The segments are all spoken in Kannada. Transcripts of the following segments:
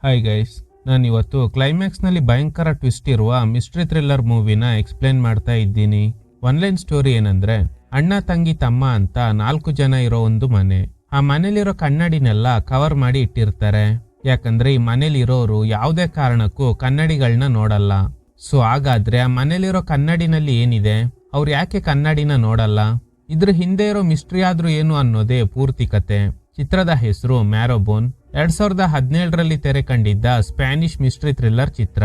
ಹಾಯ್ ಗೈಸ್, ನಾನಿವತ್ತು ಕ್ಲೈಮ್ಯಾಕ್ಸ್ನಲ್ಲಿ ಭಯಂಕರ ಟ್ವಿಸ್ಟ್ ಇರುವ ಮಿಸ್ಟ್ರಿ ಥ್ರಿಲ್ಲರ್ ಮೂವಿನ ಎಕ್ಸ್ಪ್ಲೇನ್ ಮಾಡ್ತಾ ಇದ್ದೀನಿ. ಒನ್ಲೈನ್ ಸ್ಟೋರಿ ಏನಂದ್ರೆ, ಅಣ್ಣ ತಂಗಿ ತಮ್ಮ ಅಂತ 4 ಜನ ಇರೋ ಒಂದು ಮನೆ. ಆ ಮನೇಲಿರೋ ಕನ್ನಡಿನೆಲ್ಲ ಕವರ್ ಮಾಡಿ ಇಟ್ಟಿರ್ತಾರೆ. ಯಾಕಂದ್ರೆ ಈ ಮನೇಲಿರೋರು ಯಾವುದೇ ಕಾರಣಕ್ಕೂ ಕನ್ನಡಿಗಳನ್ನ ನೋಡಲ್ಲ. ಸೊ ಹಾಗಾದ್ರೆ ಆ ಮನೇಲಿರೋ ಕನ್ನಡಿನಲ್ಲಿ ಏನಿದೆ, ಅವ್ರು ಯಾಕೆ ಕನ್ನಡಿನ ನೋಡಲ್ಲ, ಇದ್ರ ಹಿಂದೆ ಇರೋ ಮಿಸ್ಟ್ರಿ ಆದ್ರೂ ಏನು ಅನ್ನೋದೇ ಪೂರ್ತಿ ಕತೆ. ಚಿತ್ರದ ಹೆಸರು ಮ್ಯಾರೋಬೋನ್. 2017ರಲ್ಲಿ ತೆರೆ ಕಂಡಿದ್ದ ಸ್ಪ್ಯಾನಿಷ್ ಮಿಸ್ಟ್ರಿ ಥ್ರಿಲ್ಲರ್ ಚಿತ್ರ.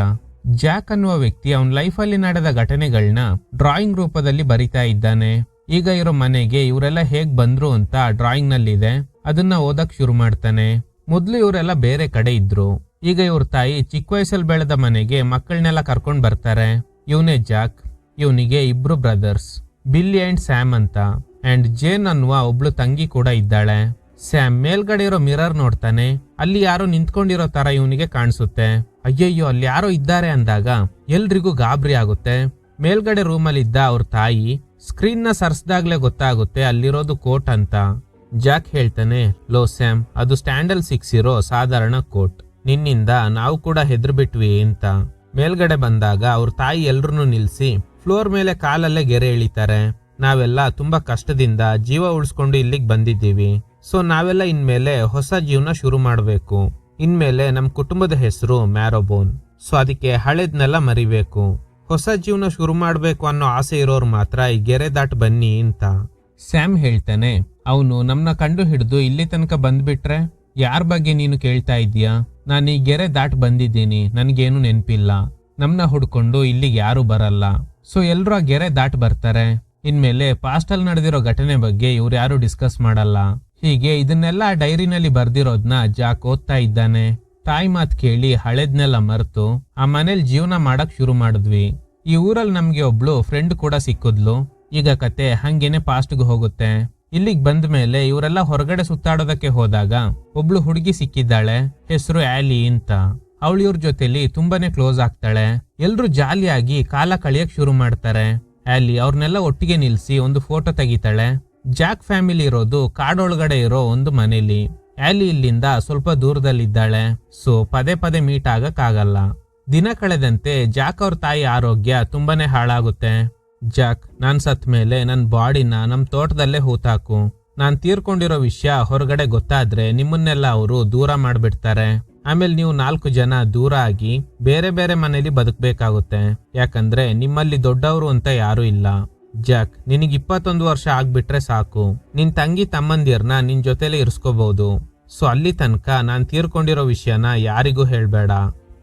ಜಾಕ್ ಅನ್ನುವ ವ್ಯಕ್ತಿ ಅವನ ಲೈಫಲ್ಲಿ ನಡೆದ ಘಟನೆಗಳನ್ನ ಡ್ರಾಯಿಂಗ್ ರೂಪದಲ್ಲಿ ಬರಿತಾ ಇದ್ದಾನೆ. ಈಗ ಇರೋ ಮನೆಗೆ ಇವರೆಲ್ಲ ಹೇಗ್ ಬಂದ್ರು ಅಂತ ಡ್ರಾಯಿಂಗ್ ನಲ್ಲಿದೆ. ಅದನ್ನ ಓದಕ್ ಶುರು ಮಾಡ್ತಾನೆ. ಮೊದ್ಲು ಇವರೆಲ್ಲ ಬೇರೆ ಕಡೆ ಇದ್ರು. ಈಗ ಇವ್ರ ತಾಯಿ ಚಿಕ್ಕ ವಯಸ್ಸಲ್ಲಿ ಬೆಳೆದ ಮನೆಗೆ ಮಕ್ಕಳನ್ನೆಲ್ಲ ಕರ್ಕೊಂಡ್ ಬರ್ತಾರೆ. ಇವನೇ ಜಾಕ್. ಇವನಿಗೆ 2 ಬ್ರದರ್ಸ್, ಬಿಲ್ಲಿ ಅಂಡ್ ಸ್ಯಾಮ್ ಅಂತ. ಅಂಡ್ ಜೇನ್ ಅನ್ನುವ ಒಬ್ಳು ತಂಗಿ ಕೂಡ ಇದ್ದಾಳೆ. ಸ್ಯಾಮ್ ಮೇಲ್ಗಡೆ ಇರೋ ಮಿರರ್ ನೋಡ್ತಾನೆ. ಅಲ್ಲಿ ಯಾರೋ ನಿಂತ್ಕೊಂಡಿರೋ ತರ ಇವನಿಗೆ ಕಾಣಿಸುತ್ತೆ. ಅಯ್ಯಯ್ಯೋ, ಅಲ್ಲಿ ಯಾರೋ ಇದ್ದಾರೆ ಅಂದಾಗ ಎಲ್ರಿಗೂ ಗಾಬರಿ ಆಗುತ್ತೆ. ಮೇಲ್ಗಡೆ ರೂಮಲ್ಲಿ ಇದ್ದ ಅವ್ರ ತಾಯಿ ಸ್ಕ್ರೀನ್ ನ ಸರ್ಸ್ದಾಗ್ಲೇ ಗೊತ್ತಾಗುತ್ತೆ ಅಲ್ಲಿರೋದು ಕೋಟ್ ಅಂತ. ಜಾಕ್ ಹೇಳ್ತಾನೆ, ಲೋ ಸ್ಯಾಮ್, ಅದು ಸ್ಟ್ಯಾಂಡಲ್ ಸಿಕ್ಸಿರೋ ಸಾಧಾರಣ ಕೋಟ್. ನಿನ್ನಿಂದ ನಾವು ಕೂಡ ಹೆದರ್ಬಿಟ್ವಿ ಅಂತ. ಮೇಲ್ಗಡೆ ಬಂದಾಗ ಅವ್ರ ತಾಯಿ ಎಲ್ರನ್ನೂ ನಿಲ್ಸಿ ಫ್ಲೋರ್ ಮೇಲೆ ಕಾಲಲ್ಲೇ ಗೆರೆ ಎಳಿತಾರೆ. ನಾವೆಲ್ಲ ತುಂಬಾ ಕಷ್ಟದಿಂದ ಜೀವ ಉಳಿಸ್ಕೊಂಡು ಇಲ್ಲಿಗೆ ಬಂದಿದ್ದೀವಿ. ಸೊ ನಾವೆಲ್ಲ ಇನ್ಮೇಲೆ ಹೊಸ ಜೀವನ ಶುರು ಮಾಡಬೇಕು. ಇನ್ಮೇಲೆ ನಮ್ಮ ಕುಟುಂಬದ ಹೆಸರು ಮ್ಯಾರೋಬೋನ್. ಸೊ ಅದಕ್ಕೆ ಹಳೇದ್ನೆಲ್ಲ ಮರಿಬೇಕು. ಹೊಸ ಜೀವನ ಶುರು ಮಾಡಬೇಕು ಅನ್ನೋ ಆಸೆ ಇರೋರು ಮಾತ್ರ ಈ ಗೆರೆ ದಾಟ್ ಬನ್ನಿ ಅಂತ. ಸ್ಯಾಮ್ ಹೇಳ್ತಾನೆ, ಅವನು ನಮ್ಮನ್ನ ಕಂಡು ಹಿಡಿದು ಇಲ್ಲಿ ತನಕ ಬಂದ್ಬಿಟ್ರೆ ಯಾರ ಬಗ್ಗೆ ನೀನು ಕೇಳ್ತಾ ಇದೀಯಾ? ನಾನು ಈ ಗೆರೆ ದಾಟ್ ಬಂದಿದ್ದೀನಿ, ನನ್ಗೇನು ನೆನಪಿಲ್ಲ. ನಮ್ನ ಹುಡ್ಕೊಂಡು ಇಲ್ಲಿಗೆ ಯಾರು ಬರಲ್ಲ. ಸೊ ಎಲ್ರು ಆ ಗೆರೆ ದಾಟ್ ಬರ್ತಾರೆ. ಇನ್ಮೇಲೆ ಪಾಸ್ಟ್ ಅಲ್ಲಿ ನಡೆದಿರೋ ಘಟನೆ ಬಗ್ಗೆ ಇವ್ರು ಯಾರು ಡಿಸ್ಕಸ್ ಮಾಡಲ್ಲ. ಹೀಗೆ ಇದನ್ನೆಲ್ಲ ಡೈರಿನಲ್ಲಿ ಬರ್ದಿರೋದ್ನ ಜಾಕ್ ಓದ್ತಾ ಇದ್ದಾನೆ. ತಾಯಿ ಮಾತ್ ಕೇಳಿ ಹಳೇದ್ನೆಲ್ಲ ಮರೆತು ಆ ಮನೇಲಿ ಜೀವನ ಮಾಡಕ್ ಶುರು ಮಾಡಿದ್ವಿ. ಈ ಊರಲ್ಲಿ ನಮ್ಗೆ ಒಬ್ಳು ಫ್ರೆಂಡ್ ಕೂಡ ಸಿಕ್ಕಿದ್ಲು. ಈಗ ಕತೆ ಹಂಗೇನೆ ಪಾಸ್ಟ್ಗೆ ಹೋಗುತ್ತೆ. ಇಲ್ಲಿಗೆ ಬಂದ ಮೇಲೆ ಇವರೆಲ್ಲ ಹೊರಗಡೆ ಸುತ್ತಾಡೋದಕ್ಕೆ ಹೋದಾಗ ಒಬ್ಳು ಹುಡುಗಿ ಸಿಕ್ಕಿದ್ದಾಳೆ. ಹೆಸರು ಆಲಿ ಅಂತ. ಅವಳು ಇವ್ರ ಜೊತೆಲಿ ತುಂಬಾನೇ ಕ್ಲೋಸ್ ಆಗ್ತಾಳೆ. ಎಲ್ರು ಜಾಲಿಯಾಗಿ ಕಾಲ ಕಳಿಯಕ್ ಶುರು ಮಾಡ್ತಾರೆ. ಆಲಿ ಅವ್ರನ್ನೆಲ್ಲ ಒಟ್ಟಿಗೆ ನಿಲ್ಸಿ ಒಂದು ಫೋಟೋ ತೆಗಿತಾಳೆ. ಜಾಕ್ ಫ್ಯಾಮಿಲಿ ಇರೋದು ಕಾಡೊಳಗಡೆ ಇರೋ ಒಂದು ಮನೇಲಿ. ಆಲಿ ಇಲ್ಲಿಂದ ಸ್ವಲ್ಪ ದೂರದಲ್ಲಿದ್ದಾಳೆ. ಸೊ ಪದೇ ಪದೇ ಮೀಟ್ ಆಗಕ್ ಆಗಲ್ಲ. ದಿನ ಕಳೆದಂತೆ ಜಾಕ್ ಅವ್ರ ತಾಯಿ ಆರೋಗ್ಯ ತುಂಬಾನೇ ಹಾಳಾಗುತ್ತೆ. ಜಾಕ್, ನಾನ್ ಸತ್ ಮೇಲೆ ನನ್ ಬಾಡಿನ ನಮ್ ತೋಟದಲ್ಲೇ ಹೂತಾಕು. ನಾನ್ ತೀರ್ಕೊಂಡಿರೋ ವಿಷಯ ಹೊರಗಡೆ ಗೊತ್ತಾದ್ರೆ ನಿಮ್ಮನ್ನೆಲ್ಲ ಅವರು ದೂರ ಮಾಡ್ಬಿಡ್ತಾರೆ. ಆಮೇಲೆ ನೀವು 4 ಜನ ದೂರ ಆಗಿ ಬೇರೆ ಬೇರೆ ಮನೇಲಿ ಬದುಕಬೇಕಾಗುತ್ತೆ. ಯಾಕಂದ್ರೆ ನಿಮ್ಮಲ್ಲಿ ದೊಡ್ಡವರು ಅಂತ ಯಾರು ಇಲ್ಲ. ಜಾಕ್, ನಿನಗೆ 21 ವರ್ಷ ಆಗ್ಬಿಟ್ರೆ ಸಾಕು. ನಿನ್ ತಂಗಿ ತಮ್ಮಂದಿರ್ನ ನಿನ್ ಜೊತೆಲೆ ಇರಿಸ್ಕೋಬಹುದು. ಸೊ ಅಲ್ಲಿ ತನಕ ನಾನ್ ತೀರ್ಕೊಂಡಿರೋ ವಿಷಯನ ಯಾರಿಗೂ ಹೇಳ್ಬೇಡ.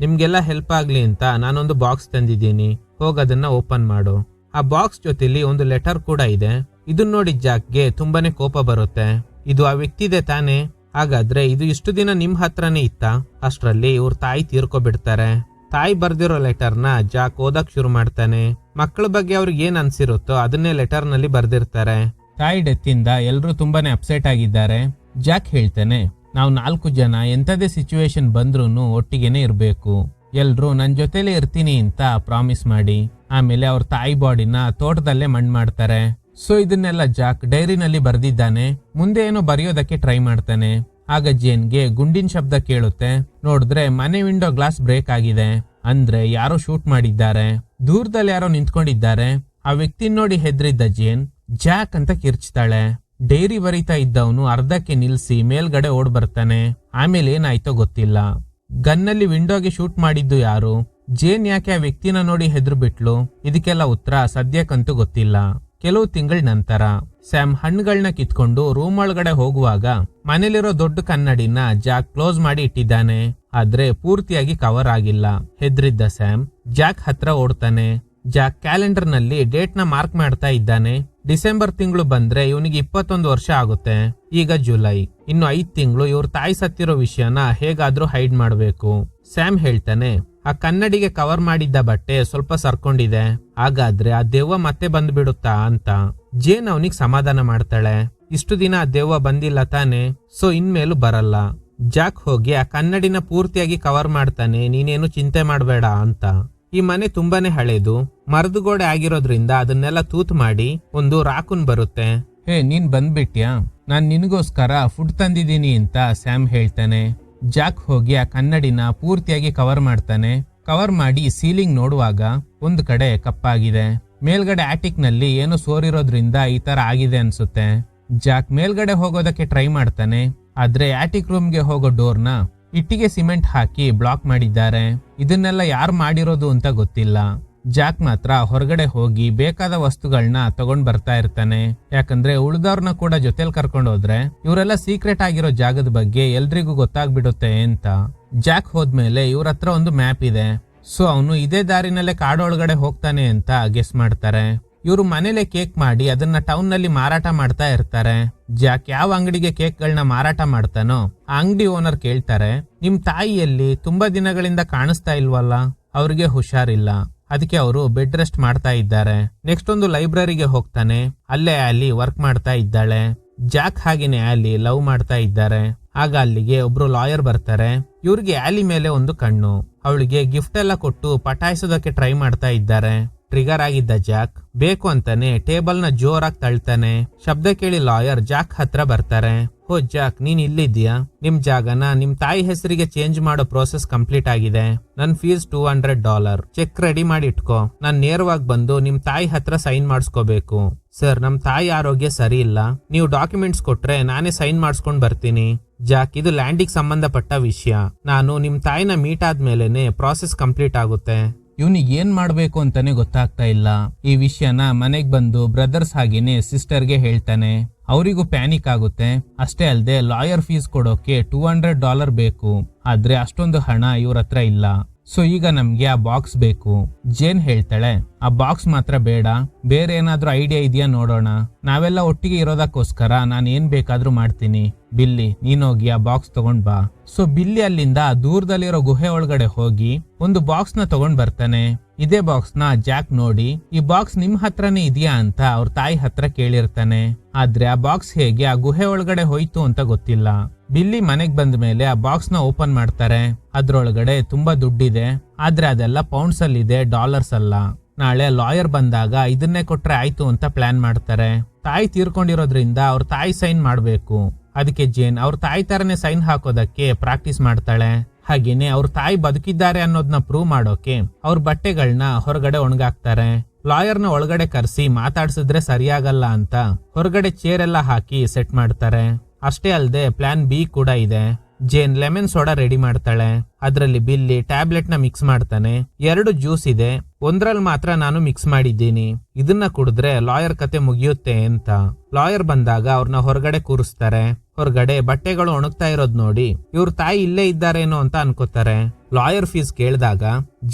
ನಿಮ್ಗೆಲ್ಲ ಹೆಲ್ಪ್ ಆಗ್ಲಿ ಅಂತ ನಾನೊಂದು ಬಾಕ್ಸ್ ತಂದಿದ್ದೀನಿ. ಹೋಗೋದನ್ನ ಓಪನ್ ಮಾಡು. ಆ ಬಾಕ್ಸ್ ಜೊತೆಲಿ ಒಂದು ಲೆಟರ್ ಕೂಡ ಇದೆ. ಇದನ್ನ ನೋಡಿ ಜಾಕ್ಗೆ ತುಂಬಾನೇ ಕೋಪ ಬರುತ್ತೆ. ಇದು ಆ ವ್ಯಕ್ತಿದೆ ತಾನೇ? ಹಾಗಾದ್ರೆ ಇದು ಇಷ್ಟು ದಿನ ನಿಮ್ ಹತ್ರನೇ ಇತ್ತ? ಅಷ್ಟ್ರಲ್ಲಿ ಇವ್ರ ತಾಯಿ ತೀರ್ಕೊಬಿಡ್ತಾರೆ. ತಾಯಿ ಬರ್ದಿರೋ ಲೆಟರ್ನ ಜಾಕ್ ಓದಕ್ ಶುರು ಮಾಡ್ತಾನೆ. ಮಕ್ಕಳ ಬಗ್ಗೆ ಅವ್ರಿಗೆ ಏನ್ ಅನ್ಸಿರುತ್ತೋ ಅದನ್ನೇ ಲೆಟರ್ ನಲ್ಲಿ ಬರ್ದಿರ್ತಾರೆ. ತಾಯಿ ಡೆತ್ತಿಂದ ಎಲ್ರು ತುಂಬಾನೇ ಅಪ್ಸೆಟ್ ಆಗಿದ್ದಾರೆ. ಜಾಕ್ ಹೇಳ್ತಾನೆ, ನಾವು 4 ಜನ ಎಂತದೇ ಸಿಚುವೇಶನ್ ಬಂದ್ರೂ ಒಟ್ಟಿಗೆನೆ ಇರ್ಬೇಕು. ಎಲ್ರು ನನ್ ಜೊತೆಲೆ ಇರ್ತೀನಿ ಅಂತ ಪ್ರಾಮಿಸ್ ಮಾಡಿ. ಆಮೇಲೆ ಅವ್ರ ತಾಯಿ ಬಾಡಿನ ತೋಟದಲ್ಲೇ ಮಣ್ಣು ಮಾಡ್ತಾರೆ. ಸೊ ಇದನ್ನೆಲ್ಲ ಜಾಕ್ ಡೈರಿನಲ್ಲಿ ಬರ್ದಿದ್ದಾನೆ. ಮುಂದೆ ಏನೋ ಬರೆಯೋದಕ್ಕೆ ಟ್ರೈ ಮಾಡ್ತಾನೆ. ಆಗ ಜೇನ್ಗೆ ಗುಂಡಿನ ಶಬ್ದ ಕೇಳುತ್ತೆ. ನೋಡಿದ್ರೆ ಮನೆ ವಿಂಡೋ ಗ್ಲಾಸ್ ಬ್ರೇಕ್ ಆಗಿದೆ. ಅಂದ್ರೆ ಯಾರೋ ಶೂಟ್ ಮಾಡಿದ್ದಾರೆ. ದೂರದಲ್ಲಿ ಯಾರೋ ನಿಂತ್ಕೊಂಡಿದ್ದಾರೆ. ಆ ವ್ಯಕ್ತಿ ನೋಡಿ ಹೆದ್ರಿದ್ದ ಜೇನ್ ಜಾಕ್ ಅಂತ ಕಿರ್ಚ್ತಾಳೆ. ಡೈರಿ ಬರೀತಾ ಇದ್ದವನು ಅರ್ಧಕ್ಕೆ ನಿಲ್ಸಿ ಮೇಲ್ಗಡೆ ಓಡ್ ಬರ್ತಾನೆ. ಆಮೇಲೆ ಏನಾಯ್ತೋ ಗೊತ್ತಿಲ್ಲ. ಗನ್ನಲ್ಲಿ ವಿಂಡೋಗೆ ಶೂಟ್ ಮಾಡಿದ್ದು ಯಾರು? ಜೇನ್ ಯಾಕೆ ಆ ವ್ಯಕ್ತಿನ ನೋಡಿ ಹೆದ್ರು ಬಿಟ್ಲು? ಇದಕ್ಕೆಲ್ಲ ಉತ್ತರ ಸದ್ಯಕ್ಕಂತೂ ಗೊತ್ತಿಲ್ಲ. ಕೆಲವು ತಿಂಗಳ ನಂತರ ಸ್ಯಾಮ್ ಹಣ್ಣುಗಳನ್ನ ಕಿತ್ಕೊಂಡು ರೂಮ್ ಒಳಗಡೆ ಹೋಗುವಾಗ ಮನೇಲಿರೋ ದೊಡ್ಡ ಕನ್ನಡಿನ ಜಾಕ್ ಕ್ಲೋಸ್ ಮಾಡಿ ಇಟ್ಟಿದ್ದಾನೆ. ಆದ್ರೆ ಪೂರ್ತಿಯಾಗಿ ಕವರ್ ಆಗಿಲ್ಲ. ಹೆದ್ರಿದ್ದ ಸ್ಯಾಮ್ ಜಾಕ್ ಹತ್ರ ಓಡ್ತಾನೆ. ಜಾಕ್ ಕ್ಯಾಲೆಂಡರ್ ನಲ್ಲಿ ಡೇಟ್ ನ ಮಾರ್ಕ್ ಮಾಡ್ತಾ ಇದ್ದಾನೆ. ಡಿಸೆಂಬರ್ ತಿಂಗಳು ಬಂದ್ರೆ ಇವನಿಗೆ 21 ವರ್ಷ ಆಗುತ್ತೆ. ಈಗ ಜುಲೈ. ಇನ್ನು 5 ತಿಂಗಳು ಇವ್ರ ತಾಯಿ ಸತ್ತಿರೋ ವಿಷಯನ ಹೇಗಾದ್ರೂ ಹೈಡ್ ಮಾಡ್ಬೇಕು. ಸ್ಯಾಮ್ ಹೇಳ್ತಾನೆ, ಆ ಕನ್ನಡಿಗೆ ಕವರ್ ಮಾಡಿದ್ದ ಬಟ್ಟೆ ಸ್ವಲ್ಪ ಸರ್ಕೊಂಡಿದೆ. ಹಾಗಾದ್ರೆ ಆ ದೆವ್ವ ಮತ್ತೆ ಬಂದ್ಬಿಡುತ್ತಾ ಅಂತ. ಜೇನ್ ಅವನಿಗೆ ಸಮಾಧಾನ ಮಾಡ್ತಾಳೆ. ಇಷ್ಟು ದಿನ ಆ ದೆವ್ವ ಬಂದಿಲ್ಲ ತಾನೆ, ಸೊ ಇನ್ಮೇಲೂ ಬರಲ್ಲ. ಜಾಕ್ ಹೋಗಿ ಆ ಕನ್ನಡಿನ ಪೂರ್ತಿಯಾಗಿ ಕವರ್ ಮಾಡ್ತಾನೆ. ನೀನೇನು ಚಿಂತೆ ಮಾಡಬೇಡ ಅಂತ. ಈ ಮನೆ ತುಂಬಾನೇ ಹಳೇದು. ಮರದ ಗೋಡೆ ಆಗಿರೋದ್ರಿಂದ ಅದನ್ನೆಲ್ಲ ತೂತು ಮಾಡಿ ಒಂದು ರಾಕುನ್ ಬರುತ್ತೆ. ಹೇ, ನೀನ್ ಬಂದ್ಬಿಟ್ಯಾ? ನಾನ್ ನಿನಗೋಸ್ಕರ ಫುಡ್ ತಂದಿದ್ದೀನಿ ಅಂತ ಸ್ಯಾಮ್ ಹೇಳ್ತಾನೆ. ಜಾಕ್ ಹೋಗಿ ಆ ಕನ್ನಡಿನ ಪೂರ್ತಿಯಾಗಿ ಕವರ್ ಮಾಡ್ತಾನೆ. ಕವರ್ ಮಾಡಿ ಸೀಲಿಂಗ್ ನೋಡುವಾಗ ಒಂದು ಕಡೆ ಕಪ್ಪಾಗಿದೆ. ಮೇಲ್ಗಡೆ ಆಟಿಕ್ ನಲ್ಲಿ ಏನೋ ಸೋರಿರೋದ್ರಿಂದ ಈ ತರ ಆಗಿದೆ ಅನ್ಸುತ್ತೆ. ಜಾಕ್ ಮೇಲ್ಗಡೆ ಹೋಗೋದಕ್ಕೆ ಟ್ರೈ ಮಾಡ್ತಾನೆ. ಆದ್ರೆ ಆಟಿಕ್ ರೂಮ್ಗೆ ಹೋಗೋ ಡೋರ್ನ ಇಟ್ಟಿಗೆ ಸಿಮೆಂಟ್ ಹಾಕಿ ಬ್ಲಾಕ್ ಮಾಡಿದ್ದಾರೆ. ಇದನ್ನೆಲ್ಲ ಯಾರು ಮಾಡಿರೋದು ಅಂತ ಗೊತ್ತಿಲ್ಲ. ಜಾಕ್ ಮಾತ್ರ ಹೊರಗಡೆ ಹೋಗಿ ಬೇಕಾದ ವಸ್ತುಗಳನ್ನ ತಗೊಂಡ್ ಬರ್ತಾ ಇರ್ತಾನೆ. ಯಾಕಂದ್ರೆ ಉಳಿದವ್ರನ್ನ ಕೂಡ ಜೊತೆಲಿ ಕರ್ಕೊಂಡು ಹೋದ್ರೆ ಇವರೆಲ್ಲ ಸೀಕ್ರೆಟ್ ಆಗಿರೋ ಜಾಗದ ಬಗ್ಗೆ ಎಲ್ರಿಗೂ ಗೊತ್ತಾಗ್ಬಿಡುತ್ತೆ ಅಂತ. ಜಾಕ್ ಹೋದ್ಮೇಲೆ ಇವ್ರ ಹತ್ರ ಒಂದು ಮ್ಯಾಪ್ ಇದೆ. ಸೊ ಅವನು ಇದೇ ದಾರಿನಲ್ಲೇ ಕಾಡೊಳಗಡೆ ಹೋಗ್ತಾನೆ ಅಂತ ಗೆಸ್ ಮಾಡ್ತಾರೆ. ಇವರು ಮನೇಲೆ ಕೇಕ್ ಮಾಡಿ ಅದನ್ನ ಟೌನ್ ನಲ್ಲಿ ಮಾರಾಟ ಮಾಡ್ತಾ ಇರ್ತಾರೆ. ಜಾಕ್ ಯಾವ ಅಂಗಡಿಗೆ ಕೇಕ್ಗಳನ್ನ ಮಾರಾಟ ಮಾಡ್ತಾನೋ ಆ ಅಂಗಡಿ ಓನರ್ ಕೇಳ್ತಾರೆ, ನಿಮ್ ತಾಯಿಯಲ್ಲಿ ತುಂಬಾ ದಿನಗಳಿಂದ ಕಾಣಿಸ್ತಾ ಇಲ್ವಲ್ಲ? ಅವ್ರಿಗೆ ಹುಷಾರಿಲ್ಲ, ಅದಕ್ಕೆ ಅವರು ಬೆಡ್ ರೆಸ್ಟ್ ಮಾಡ್ತಾ ಇದ್ದಾರೆ. ನೆಕ್ಸ್ಟ್ ಒಂದು ಲೈಬ್ರರಿಗೆ ಹೋಗ್ತಾನೆ. ಅಲ್ಲೇ ಆಲಿ ವರ್ಕ್ ಮಾಡ್ತಾ ಇದ್ದಾಳೆ. ಜಾಕ್ ಹಾಗೇನೆ ಆಲಿ ಲವ್ ಮಾಡ್ತಾ ಇದ್ದಾರೆ. ಆಗ ಅಲ್ಲಿಗೆ ಒಬ್ರು ಲಾಯರ್ ಬರ್ತಾರೆ. ಇವ್ರಿಗೆ ಆಲಿ ಮೇಲೆ ಒಂದು ಕಣ್ಣು. ಅವಳಿಗೆ ಗಿಫ್ಟ್ ಎಲ್ಲ ಕೊಟ್ಟು ಪಟಾಯಿಸೋದಕ್ಕೆ ಟ್ರೈ ಮಾಡ್ತಾ ಇದ್ದಾರೆ. ಟ್ರಿಗರ್ ಆಗಿದ್ದ ಜಾಕ್ ಬೇಕು ಅಂತಾನೆ ಟೇಬಲ್ ನ ಜೋರಾಗಿ ತಳ್ತಾನೆ. ಶಬ್ದ ಕೇಳಿ ಲಾಯರ್ ಜಾಕ್ ಹತ್ರ ಬರ್ತಾರೆ. ಹೋ ಜಾಕ್, ನೀನ್ ಇಲ್ಲಿದ್ಯಾ? ನಿಮ್ ಜಾಗನ ನಿಮ್ ತಾಯಿ ಹೆಸರಿಗೆ ಚೇಂಜ್ ಮಾಡೋ ಪ್ರೋಸೆಸ್ ಕಂಪ್ಲೀಟ್ ಆಗಿದೆ. ನನ್ ಫೀಸ್ $200. ಚೆಕ್ ರೆಡಿ ಮಾಡಿ ಇಟ್ಕೋ. ನಾನ್ ನೇರವಾಗಿ ಬಂದು ನಿಮ್ ತಾಯಿ ಹತ್ರ ಸೈನ್ ಮಾಡಿಸ್ಕೋಬೇಕು. ಸರ್, ನಮ್ ತಾಯಿ ಆರೋಗ್ಯ ಸರಿ ಇಲ್ಲ. ನೀವು ಡಾಕ್ಯುಮೆಂಟ್ಸ್ ಕೊಟ್ರೆ ನಾನೇ ಸೈನ್ ಮಾಡಿಸ್ಕೊಂಡ್ ಬರ್ತೀನಿ. ಜಾಕ್, ಇದು ಲ್ಯಾಂಡಿಗೆ ಸಂಬಂಧಪಟ್ಟ ವಿಷಯ. ನಾನು ನಿಮ್ ತಾಯಿನ ಮೀಟ್ ಆದ್ಮೇಲೆನೆ ಪ್ರಾಸೆಸ್ ಕಂಪ್ಲೀಟ್ ಆಗುತ್ತೆ. ಇವನಿಗೆ ಏನ್ ಮಾಡ್ಬೇಕು ಅಂತಾನೆ ಗೊತ್ತಾಗ್ತಾ ಇಲ್ಲ. ಈ ವಿಷಯನ ಮನೆಗ್ ಬಂದು ಬ್ರದರ್ಸ್ ಹಾಗೇನೆ ಸಿಸ್ಟರ್ಗೆ ಹೇಳ್ತಾನೆ. ಅವರಿಗೂ ಪ್ಯಾನಿಕ್ ಆಗುತ್ತೆ. ಅಷ್ಟೇ ಅಲ್ಲದೆ ಲಾಯರ್ ಫೀಸ್ ಕೊಡೋಕೆ $200 ಬೇಕು. ಆದ್ರೆ ಅಷ್ಟೊಂದು ಹಣ ಇವ್ರ ಹತ್ರ ಇಲ್ಲ. ಸೊ ಈಗ ನಮ್ಗೆ ಆ ಬಾಕ್ಸ್ ಬೇಕು. ಜೇನ್ ಹೇಳ್ತಾಳೆ, ಆ ಬಾಕ್ಸ್ ಮಾತ್ರ ಬೇಡ, ಬೇರೆ ಏನಾದ್ರೂ ಐಡಿಯಾ ಇದೆಯಾ ನೋಡೋಣ. ನಾವೆಲ್ಲ ಒಟ್ಟಿಗೆ ಇರೋದಕ್ಕೋಸ್ಕರ ನಾನು ಏನ್ ಬೇಕಾದ್ರೂ ಮಾಡ್ತೀನಿ. ಬಿಲ್ಲಿ, ನೀನೋಗಿ ಆ ಬಾಕ್ಸ್ ತಗೊಂಡ್ ಬಾ. ಸೊ ಬಿಲ್ಲಿ ಅಲ್ಲಿಂದ ದೂರದಲ್ಲಿರೋ ಗುಹೆ ಒಳಗಡೆ ಹೋಗಿ ಒಂದು ಬಾಕ್ಸ್ ನ ತಗೊಂಡ್ ಬರ್ತಾನೆ. ಇದೇ ಬಾಕ್ಸ್ ನ ಜಾಕ್ ನೋಡಿ, ಈ ಬಾಕ್ಸ್ ನಿಮ್ ಹತ್ರನೇ ಇದೆಯಾ ಅಂತ ಅವ್ರ ತಾಯಿ ಹತ್ರ ಕೇಳಿರ್ತಾನೆ. ಆದ್ರೆ ಆ ಬಾಕ್ಸ್ ಹೇಗೆ ಆ ಗುಹೆ ಒಳಗಡೆ ಹೋಯ್ತು ಅಂತ ಗೊತ್ತಿಲ್ಲ. ಬಿಲ್ಲಿ ಮನೆಗ್ ಬಂದ ಮೇಲೆ ಆ ಬಾಕ್ಸ್ ನ ಓಪನ್ ಮಾಡ್ತಾರೆ. ಅದ್ರೊಳಗಡೆ ತುಂಬಾ ದುಡ್ಡಿದೆ. ಆದ್ರೆ ಅದೆಲ್ಲ ಪೌಂಡ್ಸ್ ಅಲ್ಲಿ ಇದೆ, ಡಾಲರ್ಸ್ ಅಲ್ಲ. ನಾಳೆ ಲಾಯರ್ ಬಂದಾಗ ಇದನ್ನೇ ಕೊಟ್ರೆ ಆಯ್ತು ಅಂತ ಪ್ಲಾನ್ ಮಾಡ್ತಾರೆ. ತಾಯಿ ತೀರ್ಕೊಂಡಿರೋದ್ರಿಂದ ಅವ್ರ ತಾಯಿ ಸೈನ್ ಮಾಡ್ಬೇಕು. ಅದಕ್ಕೆ ಜೇನ್ ಅವ್ರ ತಾಯಿ ತರನೇ ಸೈನ್ ಹಾಕೋದಕ್ಕೆ ಪ್ರಾಕ್ಟೀಸ್ ಮಾಡ್ತಾಳೆ. ಹಾಗೇನೆ ಅವ್ರ ತಾಯಿ ಬದುಕಿದ್ದಾರೆ ಅನ್ನೋದನ್ನ ಪ್ರೂವ್ ಮಾಡೋಕೆ ಅವ್ರ ಬಟ್ಟೆಗಳನ್ನ ಹೊರಗಡೆ ಒಣಗಾಕ್ತಾರೆ. ಲಾಯರ್ನ ಒಳಗಡೆ ಕರೆಸಿ ಮಾತಾಡ್ಸಿದ್ರೆ ಸರಿಯಾಗಲ್ಲ ಅಂತ ಹೊರಗಡೆ ಚೇರ್ ಎಲ್ಲ ಹಾಕಿ ಸೆಟ್ ಮಾಡ್ತಾರೆ. ಅಷ್ಟೇ ಅಲ್ಲದೆ ಪ್ಲಾನ್ ಬಿ ಕೂಡ ಇದೆ. ಜೇನ್ ಲೆಮನ್ ಸೋಡಾ ರೆಡಿ ಮಾಡ್ತಾಳೆ. ಅದರಲ್ಲಿ ಬಿಲ್ಲಿ ಟ್ಯಾಬ್ಲೆಟ್ ನ ಮಿಕ್ಸ್ ಮಾಡ್ತಾನೆ. 2 ಜ್ಯೂಸ್ ಇದೆ, ಒಂದ್ರಲ್ಲಿ ಮಾತ್ರ ನಾನು ಮಿಕ್ಸ್ ಮಾಡಿದ್ದೀನಿ. ಇದನ್ನ ಕುಡಿದ್ರೆ ಲಾಯರ್ ಕತೆ ಮುಗಿಯುತ್ತೆ ಅಂತ. ಲಾಯರ್ ಬಂದಾಗ ಅವ್ರನ್ನ ಹೊರಗಡೆ ಕೂರಿಸ್ತಾರೆ. ಹೊರಗಡೆ ಬಟ್ಟೆಗಳು ಒಣಗ್ತಾ ಇರೋದ್ ನೋಡಿ ಇವ್ರ ತಾಯಿ ಇಲ್ಲೇ ಇದ್ದಾರೇನೋ ಅಂತ ಅನ್ಕೋತಾರೆ. ಲಾಯರ್ ಫೀಸ್ ಕೇಳಿದಾಗ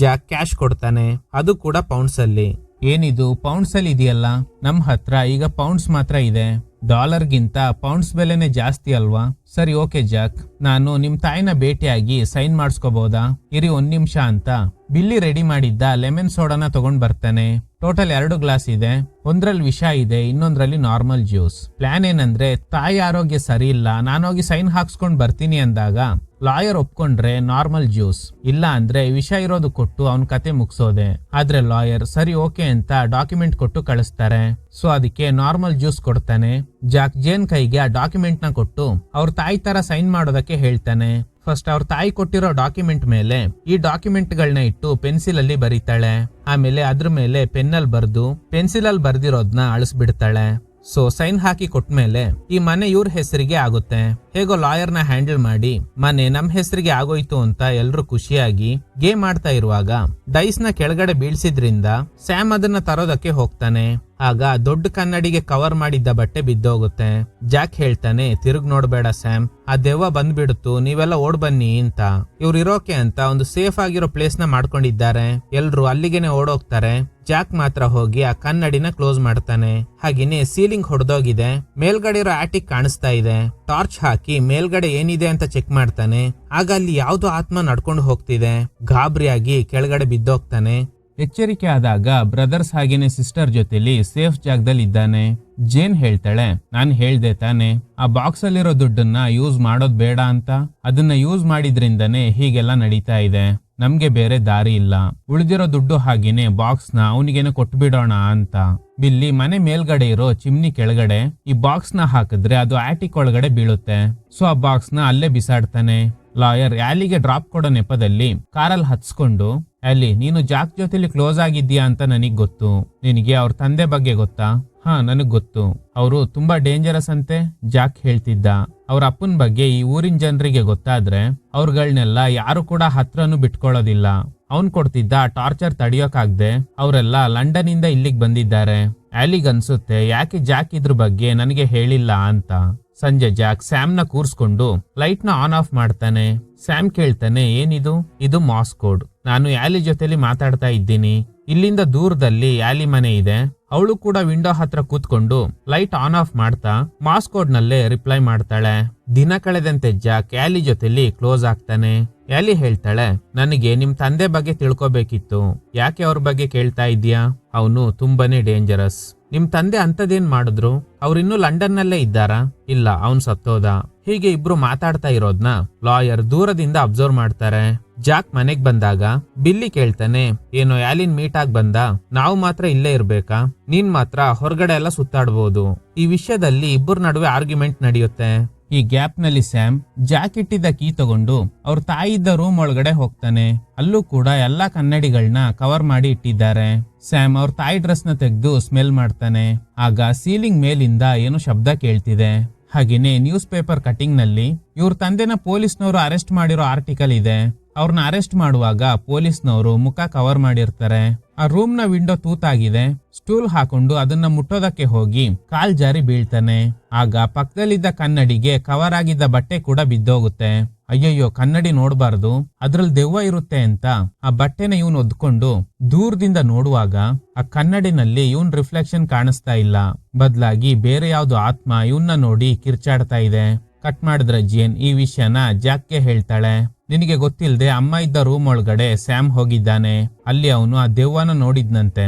ಜಾಕ್ ಕ್ಯಾಶ್ ಕೊಡ್ತಾನೆ. ಅದು ಕೂಡ ಪೌಂಡ್ಸ್ ಅಲ್ಲಿ. ಏನಿದು ಪೌಂಡ್ಸ್ ಅಲ್ಲಿ ಇದೆಯಲ್ಲ, ನಮ್ ಹತ್ರ ಈಗ ಪೌಂಡ್ಸ್ ಮಾತ್ರ ಇದೆ. ಡಾಲರ್ಗಿಂತ ಪೌಂಡ್ಸ್ ಬೆಲೆನೇ ಜಾಸ್ತಿ ಅಲ್ವಾ? ಸರಿ, ಓಕೆ ಜಾಕ್, ನಾನು ನಿಮ್ ತಾಯಿನ ಭೇಟಿಯಾಗಿ ಸೈನ್ ಮಾಡಿಸ್ಕೋಬಹುದಾ? ಇರಿ 1 ನಿಮಿಷ ಅಂತ ಬಿಲ್ಲಿ ರೆಡಿ ಮಾಡಿದ್ದ ಲೆಮನ್ ಸೋಡಾನ ತಗೊಂಡ್ ಬರ್ತಾನೆ. ಟೋಟಲ್ 2 ಗ್ಲಾಸ್ ಇದೆ. ಒಂದ್ರಲ್ಲಿ ವಿಷ ಇದೆ, ಇನ್ನೊಂದ್ರಲ್ಲಿ ನಾರ್ಮಲ್ ಜ್ಯೂಸ್. ಪ್ಲಾನ್ ಏನಂದ್ರೆ ತಾಯಿ ಆರೋಗ್ಯ ಸರಿ ಇಲ್ಲ, ನಾನೋಗಿ ಸೈನ್ ಹಾಕ್ಸ್ಕೊಂಡ್ ಬರ್ತೀನಿ ಅಂದಾಗ ಲಾಯರ್ ಒಪ್ಕೊಂಡ್ರೆ ನಾರ್ಮಲ್ ಜ್ಯೂಸ್, ಇಲ್ಲ ಅಂದ್ರೆ ವಿಷ ಇರೋದು ಕೊಟ್ಟು ಅವನ್ ಕತೆ ಮುಗಿಸೋದೆ. ಆದ್ರೆ ಲಾಯರ್ ಸರಿ ಓಕೆ ಅಂತ ಡಾಕ್ಯುಮೆಂಟ್ ಕೊಟ್ಟು ಕಳಿಸ್ತಾರೆ. ಸೊ ಅದಕ್ಕೆ ನಾರ್ಮಲ್ ಜ್ಯೂಸ್ ಕೊಡ್ತಾನೆ. ಜಾಕ್ ಜೇನ್ ಕೈಗೆ ಆ ಡಾಕ್ಯುಮೆಂಟ್ ನ ಕೊಟ್ಟು ಅವ್ರ ತಾಯಿ ತರ ಸೈನ್ ಮಾಡೋದಕ್ಕೆ ಹೇಳ್ತಾನೆ. ಫಸ್ಟ್ ಅವ್ರ ತಾಯಿ ಕೊಟ್ಟಿರೋ ಡಾಕ್ಯುಮೆಂಟ್ ಮೇಲೆ ಈ ಡಾಕ್ಯುಮೆಂಟ್ ಗಳನ್ನ ಇಟ್ಟು ಪೆನ್ಸಿಲ್ ಅಲ್ಲಿ ಬರೀತಾಳೆ. ಆಮೇಲೆ ಅದ್ರ ಮೇಲೆ ಪೆನ್ನಲ್ಲಿ ಬರ್ದು ಪೆನ್ಸಿಲ್ ಅಲ್ಲಿ ಬರ್ದಿರೋದ್ನ ಅಳಿಸ್ಬಿಡ್ತಾಳೆ. ಸೊ ಸೈನ್ ಹಾಕಿ ಕೊಟ್ಮೇಲೆ ಈ ಮನೆ ಇವ್ರ ಹೆಸರಿಗೆ ಆಗುತ್ತೆ. ಹೇಗೋ ಲಾಯರ್ ನ ಹ್ಯಾಂಡಲ್ ಮಾಡಿ ಮನೆ ನಮ್ ಹೆಸರಿಗೆ ಆಗೋಯ್ತು ಅಂತ ಎಲ್ರು ಖುಷಿಯಾಗಿ ಗೇಮ್ ಆಡ್ತಾ ಇರುವಾಗ ಡೈಸ್ ನ ಕೆಳಗಡೆ ಬೀಳ್ಸಿದ್ರಿಂದ ಸ್ಯಾಮ್ ಅದನ್ನ ತರೋದಕ್ಕೆ ಹೋಗ್ತಾನೆ. ಆಗ ದೊಡ್ಡ ಕನ್ನಡಿಗೆ ಕವರ್ ಮಾಡಿದ್ದ ಬಟ್ಟೆ ಬಿದ್ದೋಗುತ್ತೆ. ಜಾಕ್ ಹೇಳ್ತಾನೆ, ತಿರುಗ್ ನೋಡ್ಬೇಡ ಸ್ಯಾಮ್, ಆ ದೆವ್ವ ಬಂದ್ಬಿಡುತ್ತು, ನೀವೆಲ್ಲ ಓಡ್ ಬನ್ನಿ ಅಂತ. ಇವ್ರು ಇರೋಕೆ ಅಂತ ಒಂದು ಸೇಫ್ ಆಗಿರೋ ಪ್ಲೇಸ್ ನ ಮಾಡ್ಕೊಂಡಿದ್ದಾರೆ. ಎಲ್ರು ಅಲ್ಲಿಗೆನೆ ಓಡೋಗ್ತಾರೆ. ಜಾಕ್ ಮಾತ್ರ ಹೋಗಿ ಆ ಕನ್ನಡಿನ ಕ್ಲೋಸ್ ಮಾಡ್ತಾನೆ. ಹಾಗೇನೆ ಸೀಲಿಂಗ್ ಹೊಡೆದೋಗಿದೆ. ಮೇಲ್ಗಡೆ ಇರೋ ಆಟಿಕ್ ಕಾಣಿಸ್ತಾ ಇದೆ. ಟಾರ್ಚ್ ಹಾಕಿ ಮೇಲ್ಗಡೆ ಏನಿದೆ ಅಂತ ಚೆಕ್ ಮಾಡ್ತಾನೆ. ಆಗ ಅಲ್ಲಿ ಯಾವ್ದೋ ಆತ್ಮ ನಡ್ಕೊಂಡು ಹೋಗ್ತಿದೆ. ಗಾಬರಿಯಾಗಿ ಕೆಳಗಡೆ ಬಿದ್ದೋಗ್ತಾನೆ. ಎಚ್ಚರಿಕೆ ಆದಾಗ ಬ್ರದರ್ಸ್ ಹಾಗೇನೆ ಸಿಸ್ಟರ್ ಜೊತೆಲಿ ಸೇಫ್ ಜಾಗದಲ್ಲಿ ಇದ್ದಾನೆ. ಜೇನ್ ಹೇಳ್ತಾಳೆ, ನಾನ್ ಹೇಳ್ದೆ ತಾನೆ ಆ ಬಾಕ್ಸ್ ಅಲ್ಲಿರೋ ದುಡ್ಡನ್ನ ಯೂಸ್ ಮಾಡೋದ್ ಬೇಡ ಅಂತ. ಅದನ್ನ ಯೂಸ್ ಮಾಡಿದ್ರಿಂದನೇ ಹೀಗೆಲ್ಲ ನಡೀತಾ ಇದೆ. ನಮ್ಗೆ ಬೇರೆ ದಾರಿ ಇಲ್ಲ. ಉಳಿದಿರೋ ದುಡ್ಡು ಹಾಗೇನೆ ಬಾಕ್ಸ್ ನ ಅವನಿಗೇನೆ ಕೊಟ್ಬಿಡೋಣ ಅಂತ. ಬಿಲ್ಲಿ ಮನೆ ಮೇಲ್ಗಡೆ ಇರೋ ಚಿಮ್ನಿ ಕೆಳಗಡೆ ಈ ಬಾಕ್ಸ್ ನ ಹಾಕಿದ್ರೆ ಅದು ಆಟಿಕ್ ಒಳಗಡೆ ಬೀಳುತ್ತೆ. ಸೊ ಆ ಬಾಕ್ಸ್ ನ ಅಲ್ಲೇ ಬಿಸಾಡ್ತಾನೆ. ಲಾಯರ್ ಆಲಿಗೆ ಡ್ರಾಪ್ ಕೊಡೋ ನೆಪದಲ್ಲಿ ಕಾರಲ್ಲಿ ಹತ್ಸ್ಕೊಂಡು, ಆಲಿ ನೀನು ಜಾಕ್ ಜೊತೆಲಿ ಕ್ಲೋಸ್ ಆಗಿದ್ಯಾ ಅಂತ ನನಗ್ ಗೊತ್ತು. ನಿನಗೆ ಅವ್ರ ತಂದೆ ಬಗ್ಗೆ ಗೊತ್ತಾ? ಹಾ, ನನಗ್ ಗೊತ್ತು. ಅವರು ತುಂಬಾ ಡೇಂಜರಸ್ ಅಂತೆ, ಜಾಕ್ ಹೇಳ್ತಿದ್ದ. ಅವ್ರ ಅಪ್ಪನ ಬಗ್ಗೆ ಈ ಊರಿನ ಜನರಿಗೆ ಗೊತ್ತಾದ್ರೆ ಅವ್ರಗಳನ್ನೆಲ್ಲ ಯಾರು ಕೂಡ ಹತ್ರನೂ ಬಿಟ್ಕೊಳ್ಳೋದಿಲ್ಲ. ಅವನ್ ಕೊಡ್ತಿದ್ದ ಟಾರ್ಚರ್ ತಡಿಯೋಕಾಗ್ದೆ ಅವರೆಲ್ಲ ಲಂಡನ್ ಇಂದ ಇಲ್ಲಿಗೆ ಬಂದಿದ್ದಾರೆ. ಆಲಿಗನ್ಸುತ್ತೆ ಯಾಕೆ ಜಾಕ್ ಇದ್ರ ಬಗ್ಗೆ ನನಗೆ ಹೇಳಿಲ್ಲ ಅಂತ. ಸಂಜೆ ಜಾಕ್ ಸ್ಯಾಮ್ನ ಕೂರ್ಸ್ಕೊಂಡು ಲೈಟ್ ನ ಆನ್ ಆಫ್ ಮಾಡ್ತಾನೆ. ಸ್ಯಾಮ್ ಕೇಳ್ತಾನೆ, ಏನಿದು? ಇದು ಮಾಸ್ ಕೋಡ್. ನಾನು ಆಲಿ ಜೊತೆಲಿ ಮಾತಾಡ್ತಾ ಇದ್ದೀನಿ. ಇಲ್ಲಿಂದ ದೂರದಲ್ಲಿ ಆಲಿ ಮನೆ ಇದೆ. ಅವಳು ಕೂಡ ವಿಂಡೋ ಹತ್ರ ಕೂತ್ಕೊಂಡು ಲೈಟ್ ಆನ್ ಆಫ್ ಮಾಡ್ತಾ ಮಾಸ್ ಕೋಡ್ ನಲ್ಲೇ ರಿಪ್ಲೈ ಮಾಡ್ತಾಳೆ. ದಿನ ಕಳೆದಂತೆ ಜಾಕ್ ಆಲಿ ಜೊತೆಲಿ ಕ್ಲೋಸ್ ಆಗ್ತಾನೆ. ಆಲಿ ಹೇಳ್ತಾಳೆ, ನನಗೆ ನಿಮ್ ತಂದೆ ಬಗ್ಗೆ ತಿಳ್ಕೊಬೇಕಿತ್ತು. ಯಾಕೆ ಅವ್ರ ಬಗ್ಗೆ ಕೇಳ್ತಾ ಇದ್ಯಾ? ಅವನು ತುಂಬಾನೇ ಡೇಂಜರಸ್. ನಿಮ್ ತಂದೆ ಅಂತದೇನ್ ಮಾಡಿದ್ರು? ಅವ್ರಿನ್ನೂ ಲಂಡನ್ ನಲ್ಲೇ ಇದ್ದಾರಾ? ಇಲ್ಲ, ಅವನ್ ಸತ್ತೋದ. ಹೀಗೆ ಇಬ್ರು ಮಾತಾಡ್ತಾ ಇರೋದ್ನ ಲಾಯರ್ ದೂರದಿಂದ ಅಬ್ಸರ್ವ್ ಮಾಡ್ತಾರೆ. ಜಾಕ್ ಮನೆಗ್ ಬಂದಾಗ ಬಿಲ್ಲಿ ಕೇಳ್ತಾನೆ, ಏನೋ ಆಲಿನ್ ಮೀಟ್ ಆಗಿ ಬಂದ, ನಾವು ಮಾತ್ರ ಇಲ್ಲೇ ಇರ್ಬೇಕಾ? ನೀನ್ ಮಾತ್ರ ಹೊರಗಡೆ ಎಲ್ಲ ಸುತ್ತಾಡ್ಬೋದು. ಈ ವಿಷಯದಲ್ಲಿ ಇಬ್ಬರ ನಡುವೆ ಆರ್ಗ್ಯುಮೆಂಟ್ ನಡೆಯುತ್ತೆ. ಈ ಗ್ಯಾಪ್ ನಲ್ಲಿ ಸ್ಯಾಮ್ ಜಾಕ್ ಇಟ್ಟಿದ್ದ ಕೀ ತಗೊಂಡು ಅವ್ರ ತಾಯಿ ಇದ್ದ ರೂಮ್ ಒಳಗಡೆ ಹೋಗ್ತಾನೆ. ಅಲ್ಲೂ ಕೂಡ ಎಲ್ಲಾ ಕನ್ನಡಿಗಳನ್ನ ಕವರ್ ಮಾಡಿ ಇಟ್ಟಿದ್ದಾರೆ. ಸ್ಯಾಮ್ ಅವ್ರ ತಾಯಿ ಡ್ರೆಸ್ ನ ತೆಗೆದು ಸ್ಮೆಲ್ ಮಾಡ್ತಾನೆ. ಆಗ ಸೀಲಿಂಗ್ ಮೇಲಿಂದ ಏನೋ ಶಬ್ದ ಕೇಳ್ತಿದೆ. ಹಾಗೇನೆ ನ್ಯೂಸ್ ಪೇಪರ್ ಕಟಿಂಗ್ ನಲ್ಲಿ ಇವ್ರ ತಂದೆನ ಪೊಲೀಸ್ನವರು ಅರೆಸ್ಟ್ ಮಾಡಿರೋ ಆರ್ಟಿಕಲ್ ಇದೆ. ಅವ್ರನ್ನ ಅರೆಸ್ಟ್ ಮಾಡುವಾಗ ಪೊಲೀಸ್ನವರು ಮುಖ ಕವರ್ ಮಾಡಿರ್ತಾರೆ. ಆ ರೂಮ್ ನ ವಿಂಡೋ ತೂತಾಗಿದೆ. ಸ್ಟೂಲ್ ಹಾಕೊಂಡು ಅದನ್ನ ಮುಟ್ಟೋದಕ್ಕೆ ಹೋಗಿ ಕಾಲ್ ಜಾರಿ ಬೀಳ್ತಾನೆ. ಆಗ ಪಕ್ಕದಲ್ಲಿದ್ದ ಕನ್ನಡಿಗೆ ಕವರ್ ಆಗಿದ್ದ ಬಟ್ಟೆ ಕೂಡ ಬಿದ್ದೋಗುತ್ತೆ. ಅಯ್ಯಯ್ಯೋ, ಕನ್ನಡಿ ನೋಡ್ಬಾರ್ದು, ಅದ್ರಲ್ಲಿ ದೆವ್ವ ಇರುತ್ತೆ ಅಂತ ಆ ಬಟ್ಟೆನ ಇವನ್ ಒದ್ಕೊಂಡು ದೂರದಿಂದ ನೋಡುವಾಗ ಆ ಕನ್ನಡಿನಲ್ಲಿ ಇವನ್ ರಿಫ್ಲೆಕ್ಷನ್ ಕಾಣಿಸ್ತಾ ಇಲ್ಲ. ಬದಲಾಗಿ ಬೇರೆ ಯಾವ್ದು ಆತ್ಮ ಇವನ್ನ ನೋಡಿ ಕಿರ್ಚಾಡ್ತಾ ಇದೆ. ಕಟ್ ಮಾಡಿದ್ರೆ ಜೇನ್ ಈ ವಿಷಯನ ಜಾಕ್ಗೆ ಹೇಳ್ತಾಳೆ. ನಿನಗೆ ಗೊತ್ತಿಲ್ಲದೆ ಅಮ್ಮ ಇದ್ದ ರೂಮ್ ಒಳಗಡೆ ಸ್ಯಾಮ್ ಹೋಗಿದ್ದಾನೆ. ಅಲ್ಲಿ ಅವನು ಆ ದೆವ್ವನ ನೋಡಿದ್ನಂತೆ.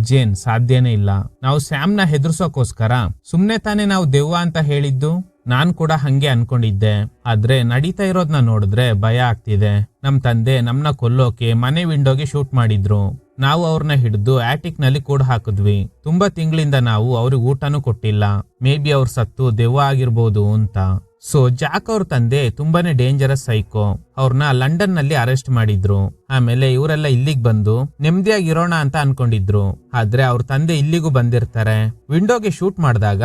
ಜೇನ್, ಸಾಧ್ಯನೇ ಇಲ್ಲ. ನಾವು ಸ್ಯಾಮ್ನ ಹೆದರ್ಸೋಕೋಸ್ಕರ ಸುಮ್ನೆ ತಾನೇ ನಾವು ದೆವ್ವ ಅಂತ ಹೇಳಿದ್ದು. ನಾನ್ ಕೂಡ ಹಂಗೆ ಅನ್ಕೊಂಡಿದ್ದೆ. ಆದ್ರೆ ನಡೀತಾ ಇರೋದ್ನ ನೋಡಿದ್ರೆ ಭಯ ಆಗ್ತಿದೆ. ನಮ್ ತಂದೆ ನಮ್ನ ಕೊಲ್ಲೋಕೆ ಮನೆ ವಿಂಡೋಗೆ ಶೂಟ್ ಮಾಡಿದ್ರು. ನಾವು ಅವ್ರನ್ನ ಹಿಡಿದು ಆಟಿಕ್ ನಲ್ಲಿ ಕೂಡ ಹಾಕಿದ್ವಿ. ತುಂಬಾ ತಿಂಗಳಿಂದ ನಾವು ಅವ್ರಿಗೆ ಊಟನೂ ಕೊಟ್ಟಿಲ್ಲ. ಮೇ ಬಿ ಅವ್ರ ಸತ್ತು ದೆವ್ವ ಆಗಿರ್ಬೋದು ಅಂತ. ಸೊ ಜಾಕ್ ಅವ್ರ ತಂದೆ ತುಂಬಾನೇ ಡೇಂಜರಸ್ ಸೈಕೋ. ಅವ್ರನ್ನ ಲಂಡನ್ ನಲ್ಲಿ ಅರೆಸ್ಟ್ ಮಾಡಿದ್ರು. ಆಮೇಲೆ ಇವರೆಲ್ಲ ಇಲ್ಲಿಗೆ ಬಂದು ನೆಮ್ಮದಿಯಾಗಿರೋಣ ಅಂತ ಅನ್ಕೊಂಡಿದ್ರು. ಆದ್ರೆ ಅವ್ರ ತಂದೆ ಇಲ್ಲಿಗೂ ಬಂದಿರ್ತಾರೆ. ವಿಂಡೋಗೆ ಶೂಟ್ ಮಾಡಿದಾಗ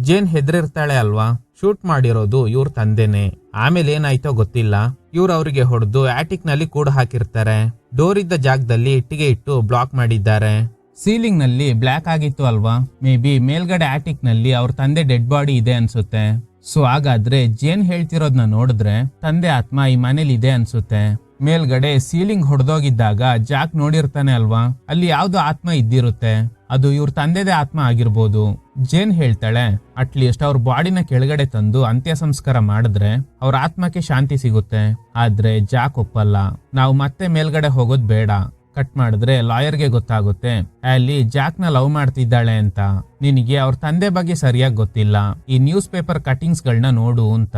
ಜೇನ್ ಹೆದರಿರ್ತಾಳೆ ಅಲ್ವಾ? ಶೂಟ್ ಮಾಡಿರೋದು ಇವ್ರ ತಂದೆನೆ. ಆಮೇಲೆ ಏನಾಯ್ತೋ ಗೊತ್ತಿಲ್ಲ. ಇವ್ರು ಅವ್ರಿಗೆ ಹೊಡೆದು ಆಟಿಕ್ ನಲ್ಲಿ ಕೂಡ ಹಾಕಿರ್ತಾರೆ. ಡೋರ್ ಇದ್ದ ಜಾಗದಲ್ಲಿ ಇಟ್ಟಿಗೆ ಇಟ್ಟು ಬ್ಲಾಕ್ ಮಾಡಿದ್ದಾರೆ. ಸೀಲಿಂಗ್ ನಲ್ಲಿ ಬ್ಲಾಕ್ ಆಗಿತ್ತು ಅಲ್ವಾ? ಮೇ ಬಿ ಮೇಲ್ಗಡೆ ಆಟಿಕ್ ನಲ್ಲಿ ಅವ್ರ ತಂದೆ ಡೆಡ್ ಬಾಡಿ ಇದೆ ಅನ್ಸುತ್ತೆ. ಸೊ ಹಾಗಾದ್ರೆ ಜೇನ್ ಹೇಳ್ತಿರೋದ್ನ ನೋಡಿದ್ರೆ ತಂದೆ ಆತ್ಮ ಈ ಮನೇಲಿ ಇದೆ ಅನ್ಸುತ್ತೆ. ಮೇಲ್ಗಡೆ ಸೀಲಿಂಗ್ ಹೊಡೆದೋಗಿದ್ದಾಗ ಜಾಕ್ ನೋಡಿರ್ತಾನೆ ಅಲ್ವಾ? ಅಲ್ಲಿ ಯಾವ್ದು ಆತ್ಮ ಇದ್ದಿರುತ್ತೆ. ಅದು ಇವ್ರ ತಂದೆದೇ ಆತ್ಮ ಆಗಿರ್ಬೋದು. ಜೇನ್ ಹೇಳ್ತಾಳೆ, ಅಟ್ಲೀಸ್ಟ್ ಅವ್ರ ಬಾಡಿನ ಕೆಳಗಡೆ ತಂದು ಅಂತ್ಯ ಸಂಸ್ಕಾರ ಮಾಡಿದ್ರೆ ಅವ್ರ ಆತ್ಮಕ್ಕೆ ಶಾಂತಿ ಸಿಗುತ್ತೆ. ಆದ್ರೆ ಜಾಕ್ ಒಪ್ಪಲ್ಲ. ನಾವು ಮತ್ತೆ ಮೇಲ್ಗಡೆ ಹೋಗೋದ್ ಬೇಡ. ಕಟ್ ಮಾಡಿದ್ರೆ ಲಾಯರ್ಗೆ ಗೊತ್ತಾಗುತ್ತೆ ಅಲ್ಲಿ ಜಾಕ್ ನ ಲವ್ ಮಾಡ್ತಿದ್ದಾಳೆ ಅಂತ. ನಿನಗೆ ಅವ್ರ ತಂದೆ ಬಗ್ಗೆ ಸರಿಯಾಗಿ ಗೊತ್ತಿಲ್ಲ. ಈ ನ್ಯೂಸ್ ಪೇಪರ್ ಕಟಿಂಗ್ಸ್ ಗಳನ್ನ ನೋಡು ಅಂತ.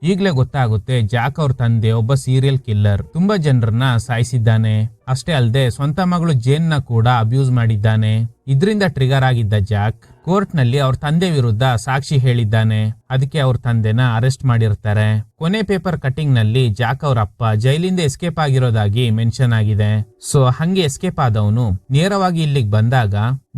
ಈಗ್ಲೇ ಗೊತ್ತಾಗುತ್ತೆ ಜಾಕ್ ಅವ್ರ ತಂದೆ ಒಬ್ಬ ಸೀರಿಯಲ್ ಕಿಲ್ಲರ್. ತುಂಬಾ ಜನರನ್ನ ಸಾಯಿಸಿದ್ದಾನೆ. ಅಷ್ಟೇ ಅಲ್ಲದೆ ಸ್ವಂತ ಮಗಳು ಜೇನ್ ನ ಕೂಡ ಅಬ್ಯೂಸ್ ಮಾಡಿದ್ದಾನೆ. ಇದರಿಂದ ಟ್ರಿಗರ್ ಆಗಿದ್ದ ಜಾಕ್ ಕೋರ್ಟ್ ನಲ್ಲಿ ಅವ್ರ ತಂದೆ ವಿರುದ್ಧ ಸಾಕ್ಷಿ ಹೇಳಿದ್ದಾನೆ. ಅದಕ್ಕೆ ಅವ್ರ ತಂದೆನ ಅರೆಸ್ಟ್ ಮಾಡಿರ್ತಾರೆ. ಕೊನೆ ಪೇಪರ್ ಕಟಿಂಗ್ ನಲ್ಲಿ ಜಾಕ್ ಅವ್ರ ಅಪ್ಪ ಜೈಲಿಂದ ಎಸ್ಕೇಪ್ ಆಗಿರೋದಾಗಿ ಮೆನ್ಷನ್ ಆಗಿದೆ. ಸೊ ಹಂಗೆ ಎಸ್ಕೇಪ್ ಆದವನು ನೇರವಾಗಿ ಇಲ್ಲಿಗೆ ಬಂದಾಗ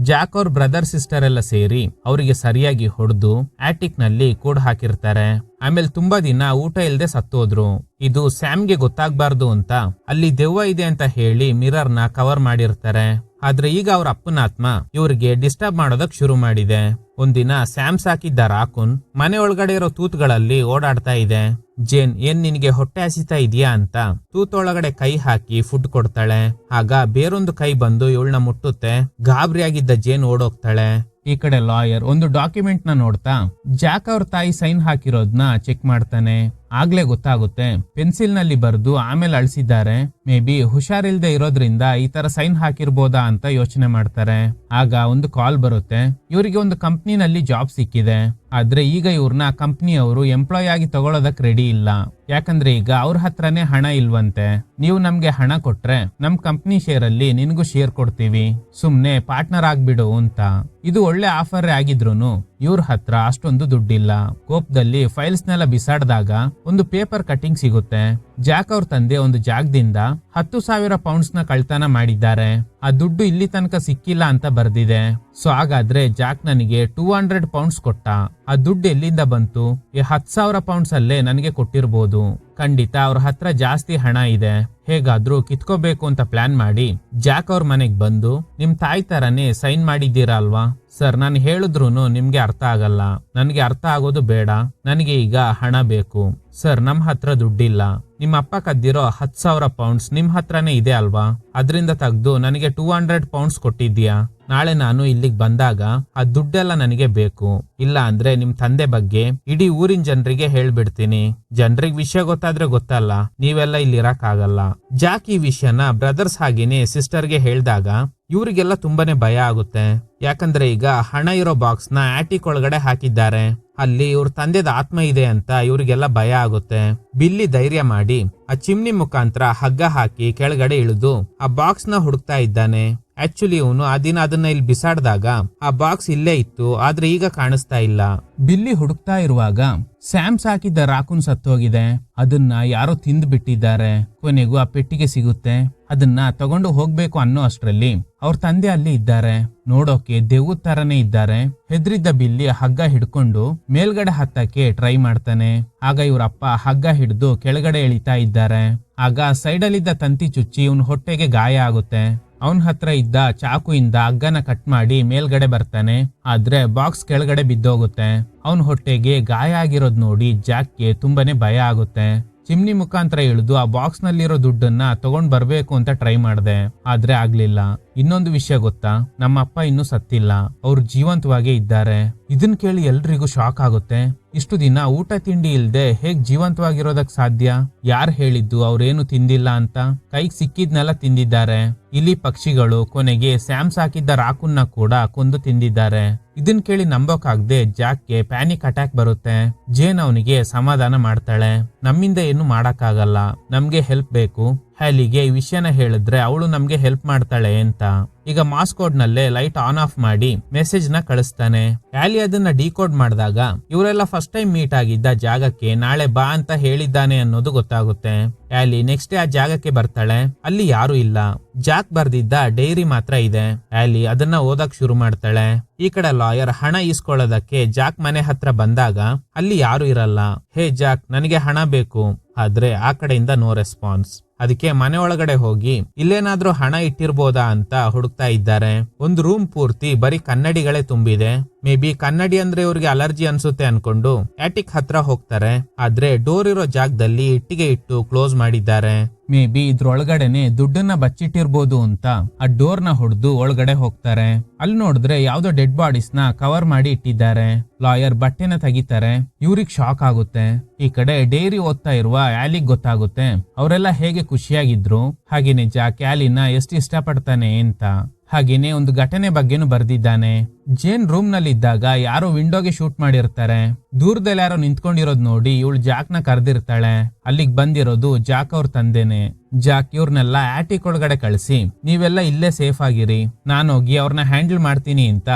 ಜಾಕ್ ಅವ್ರ ಬ್ರದರ್ ಸಿಸ್ಟರ್ ಎಲ್ಲ ಸೇರಿ ಅವರಿಗೆ ಸರಿಯಾಗಿ ಹೊಡೆದು ಆಟಿಕ್ ನಲ್ಲಿ ಕೂಡ ಹಾಕಿರ್ತಾರೆ. ಆಮೇಲೆ ತುಂಬಾ ದಿನ ಊಟ ಇಲ್ಲದೆ ಸತ್ತೋದ್ರು. ಇದು ಸ್ಯಾಮ್ಗೆ ಗೊತ್ತಾಗ್ಬಾರ್ದು ಅಂತ ಅಲ್ಲಿ ದೆವ್ವ ಇದೆ ಅಂತ ಹೇಳಿ ಮಿರರ್ ನ ಕವರ್ ಮಾಡಿರ್ತಾರೆ. ಆದ್ರೆ ಈಗ ಅವ್ರ ಅಪ್ಪನ ಆತ್ಮ ಇವ್ರಿಗೆ ಡಿಸ್ಟರ್ಬ್ ಮಾಡೋದಕ್ ಶುರು ಮಾಡಿದೆ. ಒಂದಿನ ಸ್ಯಾಮ್ ಸಾಕಿದ್ದ ರಾಕೂನ್ ಮನೆ ಒಳಗಡೆ ಇರೋ ತೂತ್ಗಳಲ್ಲಿ ಓಡಾಡ್ತಾ ಇದೆ. ಜೇನ್, ಏನ್ ನಿನಗೆ ಹೊಟ್ಟೆ ಹಸಿತಾ ಇದೆಯಾ ಅಂತ ತೂತೊಳಗಡೆ ಕೈ ಹಾಕಿ ಫುಡ್ ಕೊಡ್ತಾಳೆ. ಆಗ ಬೇರೊಂದು ಕೈ ಬಂದು ಇವಳನ್ನ ಮುಟ್ಟುತ್ತೆ. ಗಾಬರಿಯಾಗಿದ್ದ ಜೇನ್ ಓಡೋಗ್ತಾಳೆ. ಈ ಕಡೆ ಲಾಯರ್ ಒಂದು ಡಾಕ್ಯುಮೆಂಟ್ ನ ನೋಡ್ತಾ ಜಾಕ್ ಅವ್ರ ತಾಯಿ ಸೈನ್ ಹಾಕಿರೋದ್ನ ಚೆಕ್ ಮಾಡ್ತಾನೆ. ಆಗ್ಲೇ ಗೊತ್ತಾಗುತ್ತೆ ಪೆನ್ಸಿಲ್ ನಲ್ಲಿ ಬರೆದು ಆಮೇಲೆ ಅಳಿಸಿದ್ದಾರೆ. ಮೇ ಬಿ ಹುಷಾರಿಲ್ದೆ ಇರೋದ್ರಿಂದ ಈ ತರ ಸೈನ್ ಹಾಕಿರ್ಬೋದಾ ಅಂತ ಯೋಚನೆ ಮಾಡ್ತಾರೆ. ಆಗ ಒಂದು ಕಾಲ್ ಬರುತ್ತೆ. ಇವರಿಗೆ ಒಂದು ಕಂಪ್ನಿನಲ್ಲಿ ಜಾಬ್ ಸಿಕ್ಕಿದೆ. ಆದ್ರೆ ಈಗ ಇವ್ರನ್ನ ಕಂಪ್ನಿಯವರು ಎಂಪ್ಲಾಯ್ ಆಗಿ ತಗೊಳ್ಳೋದಕ್ ರೆಡಿ ಇಲ್ಲ. ಯಾಕಂದ್ರೆ ಈಗ ಅವ್ರ ಹತ್ರನೇ ಹಣ ಇಲ್ವಂತೆ. ನೀವು ನಮ್ಗೆ ಹಣ ಕೊಟ್ರೆ ನಮ್ ಕಂಪ್ನಿ ಶೇರ್ ಅಲ್ಲಿ ನಿನ್ಗೂ ಶೇರ್ ಕೊಡ್ತೀವಿ, ಸುಮ್ನೆ ಪಾರ್ಟ್ನರ್ ಆಗ್ಬಿಡು ಅಂತ. ಇದು ಒಳ್ಳೆ ಆಫರ್ ಆಗಿದ್ರುನು ಇವ್ರ ಹತ್ರ ಅಷ್ಟೊಂದು ದುಡ್ಡಿಲ್ಲ. ಕೋಪದಲ್ಲಿ ಫೈಲ್ಸ್ ನೆಲ್ಲ ಬಿಸಾಡ್ದಾಗ ಒಂದು ಪೇಪರ್ ಕಟಿಂಗ್ ಸಿಗುತ್ತೆ. ಜಾಕ್ ಅವ್ರ ತಂದೆ ಒಂದು ಜಾಗದಿಂದ 10,000 ಪೌಂಡ್ಸ್ ನ ಕಳ್ತನ ಮಾಡಿದ್ದಾರೆ. ಆ ದುಡ್ಡು ಇಲ್ಲಿ ತನಕ ಸಿಕ್ಕಿಲ್ಲ ಅಂತ ಬರ್ದಿದೆ. ಸೊ ಹಾಗಾದ್ರೆ ಜಾಕ್ ನನಗೆ 200 ಪೌಂಡ್ಸ್ ಕೊಟ್ಟ. ಆ ದುಡ್ಡು ಎಲ್ಲಿಂದ ಬಂತು? ಈ 10,000 ಪೌಂಡ್ಸ್ ಅಲ್ಲೇ ನನಗೆ ಕೊಟ್ಟಿರ್ಬೋದು. ಖಂಡಿತ ಅವ್ರ ಹತ್ರ ಜಾಸ್ತಿ ಹಣ ಇದೆ. ಹೇಗಾದ್ರೂ ಕಿತ್ಕೋಬೇಕು ಅಂತ ಪ್ಲಾನ್ ಮಾಡಿ ಜಾಕ್ ಅವ್ರ ಮನೆಗ್ ಬಂದು, ನಿಮ್ ತಾಯಿ ತರನೇ ಸೈನ್ ಮಾಡಿದ್ದೀರಾ ಅಲ್ವಾ ಸರ್, ನಾನು ಹೇಳಿದ್ರುನು ನಿಮ್ಗೆ ಅರ್ಥ ಆಗಲ್ಲ. ನನಗೆ ಅರ್ಥ ಆಗೋದು ಬೇಡ. ನನಗೆ ಈಗ ಹಣ ಬೇಕು ಸರ್. ನಮ್ ಹತ್ರ ದುಡ್ಡಿಲ್ಲ. ನಿಮ್ಮ ಅಪ್ಪ ಕದ್ದಿರೋ 10,000 ಪೌಂಡ್ಸ್ ನಿಮ್ ಹತ್ರನೇ ಇದೆ ಅಲ್ವಾ? ಅದರಿಂದ ತೆಗ್ದು ನನಗೆ 200 ಪೌಂಡ್ಸ್ ಕೊಟ್ಟಿದ್ಯಾ? ನಾಳೆ ನಾನು ಇಲ್ಲಿಗೆ ಬಂದಾಗ ಆ ದುಡ್ಡೆಲ್ಲ ನನಗೆ ಬೇಕು. ಇಲ್ಲ ಅಂದ್ರೆ ನಿಮ್ ತಂದೆ ಬಗ್ಗೆ ಇಡೀ ಊರಿನ ಜನರಿಗೆ ಹೇಳ್ಬಿಡ್ತೀನಿ. ಜನರಿಗೆ ವಿಷಯ ಗೊತ್ತಾದ್ರೆ ಗೊತ್ತಲ್ಲ, ನೀವೆಲ್ಲ ಇಲ್ಲಿ ಇರಕ್ ಆಗಲ್ಲ. ಜಾಕ್ ಈ ವಿಷಯನ ಬ್ರದರ್ಸ್ ಹಾಗೇನೆ ಸಿಸ್ಟರ್ಗೆ ಹೇಳ್ದಾಗ ಇವ್ರಿಗೆಲ್ಲ ತುಂಬಾನೇ ಭಯ ಆಗುತ್ತೆ. ಯಾಕಂದ್ರೆ ಈಗ ಹಣ ಇರೋ ಬಾಕ್ಸ್ ನ ಆಟಿಕ್ ಒಳಗಡೆ ಹಾಕಿದ್ದಾರೆ. ಅಲ್ಲಿ ಇವ್ರ ತಂದೆದ ಆತ್ಮ ಇದೆ ಅಂತ ಇವ್ರಿಗೆಲ್ಲ ಭಯ ಆಗುತ್ತೆ. ಬಿಲ್ಲಿ ಧೈರ್ಯ ಮಾಡಿ ಆ ಚಿಮ್ನಿ ಮುಖಾಂತರ ಹಗ್ಗ ಹಾಕಿ ಕೆಳಗಡೆ ಇಳಿದು ಆ ಬಾಕ್ಸ್ ನ ಹುಡುಕ್ತಾ ಇದ್ದಾನೆ. ಆಕ್ಚುಲಿ ಇವನು ಆ ದಿನ ಅದನ್ನ ಇಲ್ಲಿ ಬಿಸಾಡ್ದಾಗ ಆ ಬಾಕ್ಸ್ ಇಲ್ಲೇ ಇತ್ತು, ಆದ್ರೆ ಈಗ ಕಾಣಿಸ್ತಾ ಇಲ್ಲ. ಬಿಲ್ಲಿ ಹುಡುಕ್ತಾ ಇರುವಾಗ ಸ್ಯಾಮ್ಸ್ ಹಾಕಿದ್ದ ರಾಕೂನ್ ಸತ್ತೋಗಿದೆ. ಅದನ್ನ ಯಾರೋ ತಿಂದು ಬಿಟ್ಟಿದ್ದಾರೆ. ಕೊನೆಗೂ ಆ ಪೆಟ್ಟಿಗೆ ಸಿಗುತ್ತೆ. ಅದನ್ನ ತಗೊಂಡು ಹೋಗ್ಬೇಕು ಅನ್ನೋ ಅಷ್ಟ್ರಲ್ಲಿ ಅವ್ರ ತಂದೆ ಅಲ್ಲಿ ಇದ್ದಾರೆ. ನೋಡೋಕೆ ದೆವ್ವದ ತರನೇ ಇದ್ದಾರೆ. ಹೆದ್ರಿದ್ದ ಬಿಲ್ಲಿ ಹಗ್ಗ ಹಿಡ್ಕೊಂಡು ಮೇಲ್ಗಡೆ ಹತ್ತಕ್ಕೆ ಟ್ರೈ ಮಾಡ್ತಾನೆ. ಆಗ ಇವ್ರಪ್ಪ ಹಗ್ಗ ಹಿಡಿದು ಕೆಳಗಡೆ ಎಳಿತಾ ಇದ್ದಾರೆ. ಆಗ ಸೈಡಲ್ಲಿದ್ದ ತಂತಿ ಚುಚ್ಚಿ ಇವನ್ ಹೊಟ್ಟೆಗೆ ಗಾಯ ಆಗುತ್ತೆ. ಅವನ್ ಹತ್ರ ಇದ್ದ ಚಾಕುಯಿಂದ ಹಗ್ಗನ ಕಟ್ ಮಾಡಿ ಮೇಲ್ಗಡೆ ಬರ್ತಾನೆ. ಆದ್ರೆ ಬಾಕ್ಸ್ ಕೆಳಗಡೆ ಬಿದ್ದೋಗುತ್ತೆ. ಅವನ್ ಹೊಟ್ಟೆಗೆ ಗಾಯ ಆಗಿರೋದ್ ನೋಡಿ ಜಾಕ್ಗೆ ತುಂಬಾನೇ ಭಯ ಆಗುತ್ತೆ. ಚಿಮ್ನಿ ಮುಖಾಂತರ ಇಳಿದು ಆ ಬಾಕ್ಸ್ ನಲ್ಲಿರೋ ದುಡ್ಡನ್ನ ತಗೊಂಡ್ ಬರ್ಬೇಕು ಅಂತ ಟ್ರೈ ಮಾಡ್ದೆ, ಆದ್ರೆ ಆಗ್ಲಿಲ್ಲ. ಇನ್ನೊಂದು ವಿಷಯ ಗೊತ್ತಾ, ನಮ್ಮ ಅಪ್ಪ ಇನ್ನೂ ಸತ್ತಿಲ್ಲ, ಅವ್ರು ಜೀವಂತವಾಗೇ ಇದ್ದಾರೆ. ಇದನ್ ಕೇಳಿ ಎಲ್ರಿಗೂ ಶಾಕ್ ಆಗುತ್ತೆ. ಇಷ್ಟು ದಿನ ಊಟ ತಿಂಡಿ ಇಲ್ದೆ ಹೇಗ್ ಜೀವಂತವಾಗಿರೋದಕ್ ಸಾಧ್ಯ? ಯಾರ್ ಹೇಳಿದ್ದು ಅವ್ರೇನು ತಿಂದಿಲ್ಲ ಅಂತ? ಕೈಗೆ ಸಿಕ್ಕಿದ್ನೆಲ್ಲ ತಿಂದಿದ್ದಾರೆ. ಇಲಿ ಪಕ್ಷಿಗಳು, ಕೊನೆಗೆ ಸ್ಯಾಮ್ಸ್ ಹಾಕಿದ್ದ ರಾಕುನ್ನ ಕೂಡ ಕೊಂದು ತಿಂದಿದ್ದಾರೆ. ಇದನ್ ಕೇಳಿ ನಂಬೋಕಾಗ್ದೆ ಜಾಕ್ಗೆ ಪ್ಯಾನಿಕ್ ಅಟ್ಯಾಕ್ ಬರುತ್ತೆ. ಜೇನ್ ಅವನಿಗೆ ಸಮಾಧಾನ ಮಾಡ್ತಾಳೆ. ನಮ್ಮಿಂದ ಏನು ಮಾಡಕ್ಕಾಗಲ್ಲ, ನಮ್ಗೆ ಹೆಲ್ಪ್ ಬೇಕು. ಹ್ಯಾಲಿಗೆ ಈ ವಿಷಯನ ಹೇಳಿದ್ರೆ ಅವಳು ನಮ್ಗೆ ಹೆಲ್ಪ್ ಮಾಡ್ತಾಳೆ ಅಂತ. ಈಗ ಮಾಸ್ಕೋಡ್ ನಲ್ಲೇ ಲೈಟ್ ಆನ್ ಆಫ್ ಮಾಡಿ ಮೆಸೇಜ್ ನ ಕಳಿಸ್ತಾನೆ. ಹ್ಯಾಲಿ ಅದನ್ನ ಡಿಕೋಡ್ ಮಾಡಿದಾಗ ಇವರೆಲ್ಲ ಫಸ್ಟ್ ಟೈಮ್ ಮೀಟ್ ಆಗಿದ್ದ ಜಾಗಕ್ಕೆ ನಾಳೆ ಬಾ ಅಂತ ಹೇಳಿದ್ದಾನೆ ಅನ್ನೋದು ಗೊತ್ತಾಗುತ್ತೆ. ಹ್ಯಾಲಿ ನೆಕ್ಸ್ಟ್ ಡೇ ಆ ಜಾಗಕ್ಕೆ ಬರ್ತಾಳೆ. ಅಲ್ಲಿ ಯಾರು ಇಲ್ಲ. ಜಾಕ್ ಬರ್ದಿದ್ದ ಡೈರಿ ಮಾತ್ರ ಇದೆ. ಹ್ಯಾಲಿ ಅದನ್ನ ಓದಕ್ ಶುರು ಮಾಡ್ತಾಳೆ. ಈ ಕಡೆ ಲಾಯರ್ ಹಣ ಈಸ್ಕೊಳ್ಳೋದಕ್ಕೆ ಜಾಕ್ ಮನೆ ಹತ್ರ ಬಂದಾಗ ಅಲ್ಲಿ ಯಾರು ಇರಲ್ಲ. ಹೇ ಜಾಕ್, ನನಗೆ ಹಣ ಬೇಕು. ಆದ್ರೆ ಆ ಕಡೆಯಿಂದ ನೋ ರೆಸ್ಪಾನ್ಸ್. ಅದಕ್ಕೆ ಮನೆ ಒಳಗಡೆ ಹೋಗಿ ಇಲ್ಲೇನಾದ್ರೂ ಹಣ ಇಟ್ಟಿರ್ಬೋದಾ ಅಂತ ಹುಡುಕ್ತಾ ಇದ್ದಾರೆ. ಒಂದು ರೂಮ್ ಪೂರ್ತಿ ಬರೀ ಕನ್ನಡಿಗಳೇ ತುಂಬಿದೆ. ಮೇ ಬಿ ಕನ್ನಡಿ ಅಂದ್ರೆ ಇವ್ರಿಗೆ ಅಲರ್ಜಿ ಅನ್ಸುತ್ತೆ ಅನ್ಕೊಂಡು ಆಟಿಕ್ ಹತ್ರ ಹೋಗ್ತಾರೆ. ಆದ್ರೆ ಡೋರ್ ಇರೋ ಜಾಗದಲ್ಲಿ ಇಟ್ಟಿಗೆ ಇಟ್ಟು ಕ್ಲೋಸ್ ಮಾಡಿದ್ದಾರೆ. ಮೇ ಬಿ ಇದ್ರೊಳಗಡೆನೆ ದುಡ್ಡನ್ನ ಬಚ್ಚಿಟ್ಟಿರ್ಬೋದು ಅಂತ ಆ ಡೋರ್ ನ ಹೊಡೆದು ಒಳಗಡೆ ಹೋಗ್ತಾರೆ. ಅಲ್ಲಿ ನೋಡಿದ್ರೆ ಯಾವ್ದೋ ಡೆಡ್ ಬಾಡೀಸ್ ನ ಕವರ್ ಮಾಡಿ ಇಟ್ಟಿದ್ದಾರೆ. ಲಾಯರ್ ಬಟ್ಟೆನ ತೆಗಿತಾರೆ. ಇವ್ರಿಗೆ ಶಾಕ್ ಆಗುತ್ತೆ. ಈ ಕಡೆ ಡೈರಿ ಓದ್ತಾ ಇರುವ ಆಲಿಗ್ ಗೊತ್ತಾಗುತ್ತೆ ಅವರೆಲ್ಲ ಹೇಗೆ ಖುಷಿಯಾಗಿದ್ರು, ಹಾಗೇನೆ ಜಾಕ್ ಆಲಿನ ಎಷ್ಟು ಇಷ್ಟಪಡ್ತಾನೆ ಅಂತ. ಹಾಗೇನೆ ಒಂದು ಘಟನೆ ಬಗ್ಗೆನೂ ಬರ್ದಿದ್ದಾನೆ. ಜೇನ್ ರೂಮ್ ನಲ್ಲಿ ಇದ್ದಾಗ ಯಾರೋ ವಿಂಡೋಗೆ ಶೂಟ್ ಮಾಡಿರ್ತಾರೆ. ದೂರದಲ್ಲಿ ಯಾರೋ ನಿಂತ್ಕೊಂಡಿರೋದ್ ನೋಡಿ ಇವಳು ಜಾಕ್ ನ ಕರೆದಿರ್ತಾಳೆ. ಅಲ್ಲಿಗೆ ಬಂದಿರೋದು ಜಾಕ್ ಅವ್ರ ತಂದೆನೆ. ಜಾಕ್ ಇವ್ರನ್ನೆಲ್ಲ ಆಟಿಕ್ ಒಳಗಡೆ ಕಳಿಸಿ ನೀವೆಲ್ಲ ಇಲ್ಲೇ ಸೇಫ್ ಆಗಿರಿ, ನಾನೋಗಿ ಅವ್ರನ್ನ ಹ್ಯಾಂಡಲ್ ಮಾಡ್ತೀನಿ ಅಂತ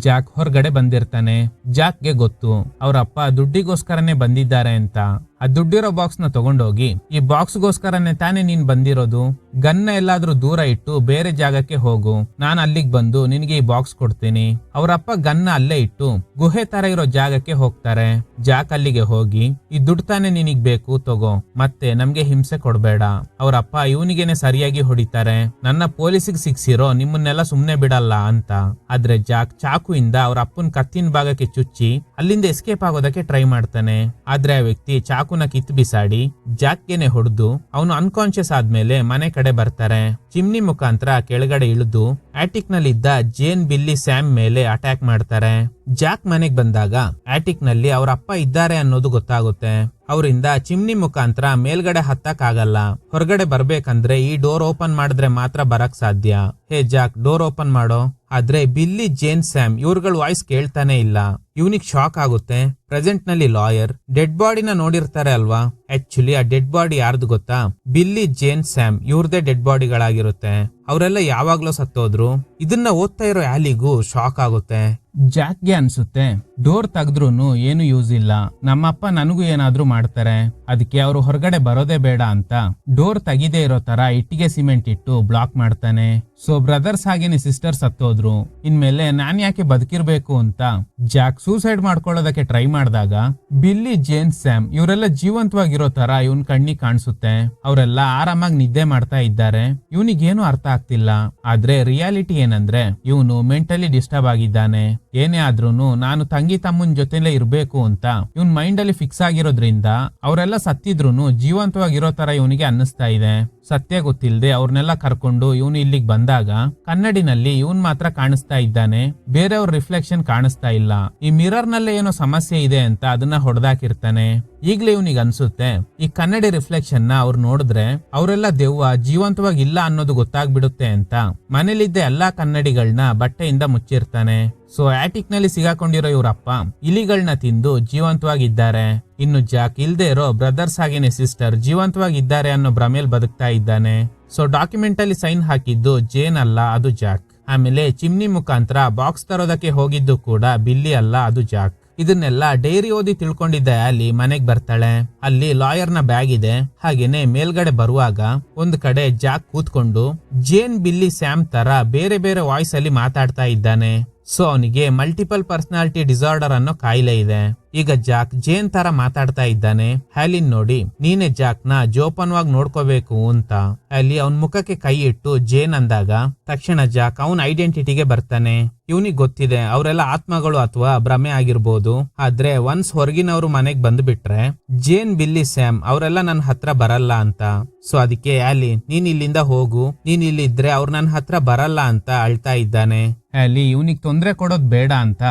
ಜಾಕ್ ಹೊರಗಡೆ ಬಂದಿರ್ತಾನೆ. ಜಾಕ್ಗೆ ಗೊತ್ತು ಅವ್ರಪ್ಪ ದುಡ್ಡಿಗೋಸ್ಕರನೇ ಬಂದಿದ್ದಾರೆ ಅಂತ. ಆ ದುಡ್ಡಿರೋ ಬಾಕ್ಸ್ ನ ತಗೊಂಡೋಗಿ, ಈ ಬಾಕ್ಸ್ ಗೋಸ್ಕರನೇ ತಾನೇ ನೀನ್ ಬಂದಿರೋದು, ಗನ್ನ ಎಲ್ಲಾದ್ರೂ ದೂರ ಇಟ್ಟು ಬೇರೆ ಜಾಗಕ್ಕೆ ಹೋಗು, ನಾನು ಅಲ್ಲಿಗೆ ಬಂದು ನಿನಗೆ ಈ ಬಾಕ್ಸ್ ಕೊಡ್ತೀನಿ. ಅವರಪ್ಪ ಗನ್ನ ಅಲ್ಲೇ ಇಟ್ಟು ಗುಹೆ ತರ ಇರೋ ಜಾಗಕ್ಕೆ ಹೋಗ್ತಾರೆ. ಜಾಕ್ ಅಲ್ಲಿಗೆ ಹೋಗಿ, ಈ ದುಡ್ಡು ತಾನೇ ನಿನಗ್ ಬೇಕು, ತಗೋ, ಮತ್ತೆ ನಮ್ಗೆ ಹಿಂಸೆ ಕೊಡ್ಬೇಡ. ಅವರಪ್ಪ ಇವನಿಗೇನೆ ಸರಿಯಾಗಿ ಹೊಡಿತಾರೆ. ನನ್ನ ಪೊಲೀಸಿಗೆ ಸಿಕ್ಸಿರೋ ನಿಮ್ಮನ್ನೆಲ್ಲ ಸುಮ್ನೆ ಬಿಡಲ್ಲ ಅಂತ. ಆದ್ರೆ ಜಾಕ್ ಚಾಕುಯಿಂದ ಅವ್ರ ಅಪ್ಪನ ಕತ್ತಿನ ಭಾಗಕ್ಕೆ ಚುಚ್ಚಿ ಅಲ್ಲಿಂದ ಎಸ್ಕೇಪ್ ಆಗೋದಕ್ಕೆ ಟ್ರೈ ಮಾಡ್ತಾನೆ. ಆದ್ರೆ ಆ ವ್ಯಕ್ತಿ ಚಾಕುನ ಕಿತ್ತು ಬಿಸಾಡಿ ಜಾಕ್ಗೆನೆ ಹೊಡೆದು ಅವನು ಅನ್ಕಾನ್ಶಿಯಸ್ ಆದ್ಮೇಲೆ ಮನೆ ಕಡೆ ಬರ್ತಾರೆ. ಚಿಮ್ನಿ ಮುಖಾಂತರ ಕೆಳಗಡೆ ಇಳಿದು ಆಟಿಕ್ ನಲ್ಲಿದ್ದ ಜೇನ್, ಬಿಲ್ಲಿ, ಸ್ಯಾಮ್ ಮೇಲೆ ಅಟ್ಯಾಕ್ ಮಾಡ್ತಾರೆ. ಜಾಕ್ ಮನೆಗ್ ಬಂದಾಗ ಆಟಿಕ್ ನಲ್ಲಿ ಅವ್ರ ಅಪ್ಪ ಇದ್ದಾರೆ ಅನ್ನೋದು ಗೊತ್ತಾಗುತ್ತೆ. ಅವರಿಂದ ಚಿಮ್ನಿ ಮುಖಾಂತರ ಮೇಲ್ಗಡೆ ಹತ್ತಕ್ ಆಗಲ್ಲ. ಹೊರಗಡೆ ಬರ್ಬೇಕಂದ್ರೆ ಈ ಡೋರ್ ಓಪನ್ ಮಾಡಿದ್ರೆ ಮಾತ್ರ ಬರಕ್ ಸಾಧ್ಯ. ಹೇ ಜಾಕ್, ಡೋರ್ ಓಪನ್ ಮಾಡೋ. ಆದ್ರೆ ಬಿಲ್ಲಿ, ಜೇನ್, ಸ್ಯಾಮ್ ಇವ್ರುಗಳ ವಾಯ್ಸ್ ಕೇಳ್ತಾನೆ ಇಲ್ಲ. ಇವನಿಗೆ ಶಾಕ್ ಆಗುತ್ತೆ. ಪ್ರೆಸೆಂಟ್ ನಲ್ಲಿ ಲಾಯರ್ ಡೆಡ್ ಬಾಡಿನ ನೋಡಿರ್ತಾರೆ ಅಲ್ವಾ. ಆಕ್ಚುಲಿ ಆ ಡೆಡ್ ಬಾಡಿ ಯಾರ್ದು ಗೊತ್ತಾ? ಬಿಲ್ಲಿ, ಜೇನ್, ಸ್ಯಾಮ್ ಇವ್ರದೇ ಡೆಡ್ ಬಾಡಿಗಳಾಗಿರುತ್ತೆ. ಅವರೆಲ್ಲ ಯಾವಾಗ್ಲೂ ಸತ್ತೋದ್ರು. ಇದನ್ನ ಓದ್ತಾ ಇರೋ ಆಲಿಗೂ ಶಾಕ್ ಆಗುತ್ತೆ. ಜಾಕ್ಗೆ ಅನ್ಸುತ್ತೆ ಡೋರ್ ತೆಗೆದ್ರೂ ಏನು ಯೂಸ್ ಇಲ್ಲ, ನಮ್ಮಪ್ಪ ನನಗೂ ಏನಾದ್ರೂ ಮಾಡ್ತಾರೆ, ಅದಕ್ಕೆ ಅವರು ಹೊರಗಡೆ ಬರೋದೇ ಬೇಡ ಅಂತ ಡೋರ್ ತೆಗಿದೇ ಇರೋ ತರ ಇಟ್ಟಿಗೆ ಸಿಮೆಂಟ್ ಇಟ್ಟು ಬ್ಲಾಕ್ ಮಾಡ್ತಾನೆ. ಸೊ ಬ್ರದರ್ಸ್ ಹಾಗೇನೆ ಸಿಸ್ಟರ್ಸ್ ಸತ್ತೋದ್ರು, ಇನ್ಮೇಲೆ ನಾನ್ ಯಾಕೆ ಬದುಕಿರ್ಬೇಕು ಅಂತ ಜಾಕ್ ಸೂಸೈಡ್ ಮಾಡ್ಕೊಳ್ಳೋದಕ್ಕೆ ಟ್ರೈ ಮಾಡಿದಾಗ ಬಿಲ್ಲಿ, ಜೇನ್, ಸ್ಯಾಮ್ ಇವರೆಲ್ಲ ಜೀವಂತವಾಗಿರೋ ತರ ಇವನ್ ಕಣ್ಣಿಗೆ ಕಾಣಿಸುತ್ತೆ. ಅವರೆಲ್ಲ ಆರಾಮಾಗಿ ನಿದ್ದೆ ಮಾಡ್ತಾ ಇದ್ದಾರೆ. ಇವನಿಗೇನು ಅರ್ಥ ಆಗ್ತಿಲ್ಲ. ಆದ್ರೆ ರಿಯಾಲಿಟಿ ಏನಂದ್ರೆ ಇವನು ಮೆಂಟಲಿ ಡಿಸ್ಟರ್ಬ್ ಆಗಿದ್ದಾನೆ. ಏನೇ ಆದ್ರೂನು ನಾನು ತಂಗಿ ತಮ್ಮನ್ ಜೊತೆಲೇ ಇರ್ಬೇಕು ಅಂತ ಇವನ್ ಮೈಂಡ್ ಅಲ್ಲಿ ಫಿಕ್ಸ್ ಆಗಿರೋದ್ರಿಂದ ಅವರೆಲ್ಲ ಸತ್ತಿದ್ರುನು ಜೀವಂತವಾಗಿರೋ ತರ ಇವನಿಗೆ ಅನ್ನಿಸ್ತಾ ಇದೆ. ಸತ್ಯ ಗೊತ್ತಿಲ್ಲದೆ ಅವ್ರನ್ನೆಲ್ಲ ಕರ್ಕೊಂಡು ಇವನು ಇಲ್ಲಿಗೆ ಬಂದಾಗ ಕನ್ನಡಿನಲ್ಲಿ ಇವನ್ ಮಾತ್ರ ಕಾಣಿಸ್ತಾ ಇದ್ದಾನೆ, ಬೇರೆಯವ್ರ ರಿಫ್ಲೆಕ್ಷನ್ ಕಾಣಿಸ್ತಾ ಇಲ್ಲ. ಈ ಮಿರರ್ ನಲ್ಲೇ ಏನೋ ಸಮಸ್ಯೆ ಇದೆ ಅಂತ ಅದನ್ನ ಹೊಡೆದಾಕಿರ್ತಾನೆ. ಈಗ್ಲೇ ಇವನಿಗೆ ಅನ್ಸುತ್ತೆ ಈ ಕನ್ನಡಿ ರಿಫ್ಲೆಕ್ಷನ್ ನ ಅವ್ರು ನೋಡಿದ್ರೆ ಅವರೆಲ್ಲ ದೆವ್ವ ಜೀವಂತವಾಗಿ ಇಲ್ಲ ಅನ್ನೋದು ಗೊತ್ತಾಗ್ಬಿಡುತ್ತೆ ಅಂತ ಮನೇಲಿದ್ದ ಎಲ್ಲಾ ಕನ್ನಡಿಗಳನ್ನ ಬಟ್ಟೆಯಿಂದ ಮುಚ್ಚಿರ್ತಾನೆ. ಸೊ ಆಟಿಕ್ ನಲ್ಲಿ ಸಿಗಾಕೊಂಡಿರೋ ಇವ್ರಪ್ಪ ಇಲಿಗಳನ್ನ ತಿಂದು ಜೀವಂತವಾಗಿದ್ದಾರೆ. ಇನ್ನು ಜಾಕ್ ಇಲ್ದೇ ಇರೋ ಬ್ರದರ್ಸ್ ಹಾಗೇನೆ ಸಿಸ್ಟರ್ ಜೀವಂತವಾಗಿದ್ದಾರೆ ಅನ್ನೋ ಭ್ರಮೇಲ್ ಬದುಕ್ತಾ ಇದ್ದಾನೆ. ಸೊ ಡಾಕ್ಯುಮೆಂಟ್ ಅಲ್ಲಿ ಸೈನ್ ಹಾಕಿದ್ದು ಜೇನ್ ಅಲ್ಲ, ಅದು ಜಾಕ್. ಆಮೇಲೆ ಚಿಮ್ನಿ ಮುಖಾಂತರ ಬಾಕ್ಸ್ ತರೋದಕ್ಕೆ ಹೋಗಿದ್ದು ಕೂಡ ಬಿಲ್ಲಿ ಅಲ್ಲ, ಅದು ಜಾಕ್. ಇದನ್ನೆಲ್ಲ ಡೈರಿ ಓದಿ ತಿಳ್ಕೊಂಡಿದ್ದ ಆಲಿ ಮನೆಗ್ ಬರ್ತಾಳೆ. ಅಲ್ಲಿ ಲಾಯರ್ ನ ಬ್ಯಾಗ್ ಇದೆ. ಹಾಗೇನೆ ಮೇಲ್ಗಡೆ ಬರುವಾಗ ಒಂದ್ ಕಡೆ ಜಾಕ್ ಕೂತ್ಕೊಂಡು ಜೇನ್, ಬಿಲ್ಲಿ, ಸ್ಯಾಮ್ ತರ ಬೇರೆ ಬೇರೆ ವಾಯ್ಸ್ ಅಲ್ಲಿ ಮಾತಾಡ್ತಾ ಇದ್ದಾನೆ. ಸೊ ಅವನಿಗೆ ಮಲ್ಟಿಪಲ್ ಪರ್ಸನಾಲಿಟಿ ಡಿಸಾರ್ಡರ್ ಅನ್ನೋ ಕಾಯಿಲೆ ಇದೆ. ಈಗ ಜಾಕ್ ಜೇನ್ ತರ ಮಾತಾಡ್ತಾ ಇದ್ದಾನೆ. ಹ್ಯಾಲಿನ್ ನೋಡಿ ನೀನೆ ಜಾಕ್ ನ ಜೋಪಾನವಾಗಿ ನೋಡ್ಕೋಬೇಕು ಅಂತ ಅಲ್ಲಿ ಅವನ್ ಮುಖಕ್ಕೆ ಕೈ ಇಟ್ಟು ಜೇನ್ ಅಂದಾಗ ತಕ್ಷಣ ಜಾಕ್ ಅವನ್ ಐಡೆಂಟಿಟಿಗೆ ಬರ್ತಾನೆ. ಇವನಿಗೆ ಗೊತ್ತಿದೆ ಅವರೆಲ್ಲ ಆತ್ಮಗಳು ಅಥವಾ ಭ್ರಮೆ ಆಗಿರ್ಬೋದು. ಆದ್ರೆ ಒನ್ಸ್ ಹೊರಗಿನವರು ಮನೆಗ್ ಬಂದ್ಬಿಟ್ರೆ ಜೇನ್, ಬಿಲ್ಲಿ, ಸ್ಯಾಮ್ ಅವರೆಲ್ಲ ನನ್ನ ಹತ್ರ ಬರಲ್ಲ ಅಂತ. ಸೊ ಅದಕ್ಕೆ ಆಲಿ ನೀನ್ ಇಲ್ಲಿಂದ ಹೋಗು, ನೀನ್ ಇಲ್ಲಿದ್ರೆ ಅವ್ರು ನನ್ನ ಹತ್ರ ಬರಲ್ಲ ಅಂತ ಅಳ್ತಾ ಇದ್ದಾನೆ. ಆಲಿ ಇವನಿಗೆ ತೊಂದರೆ ಕೊಡೋದ್ ಬೇಡ ಅಂತ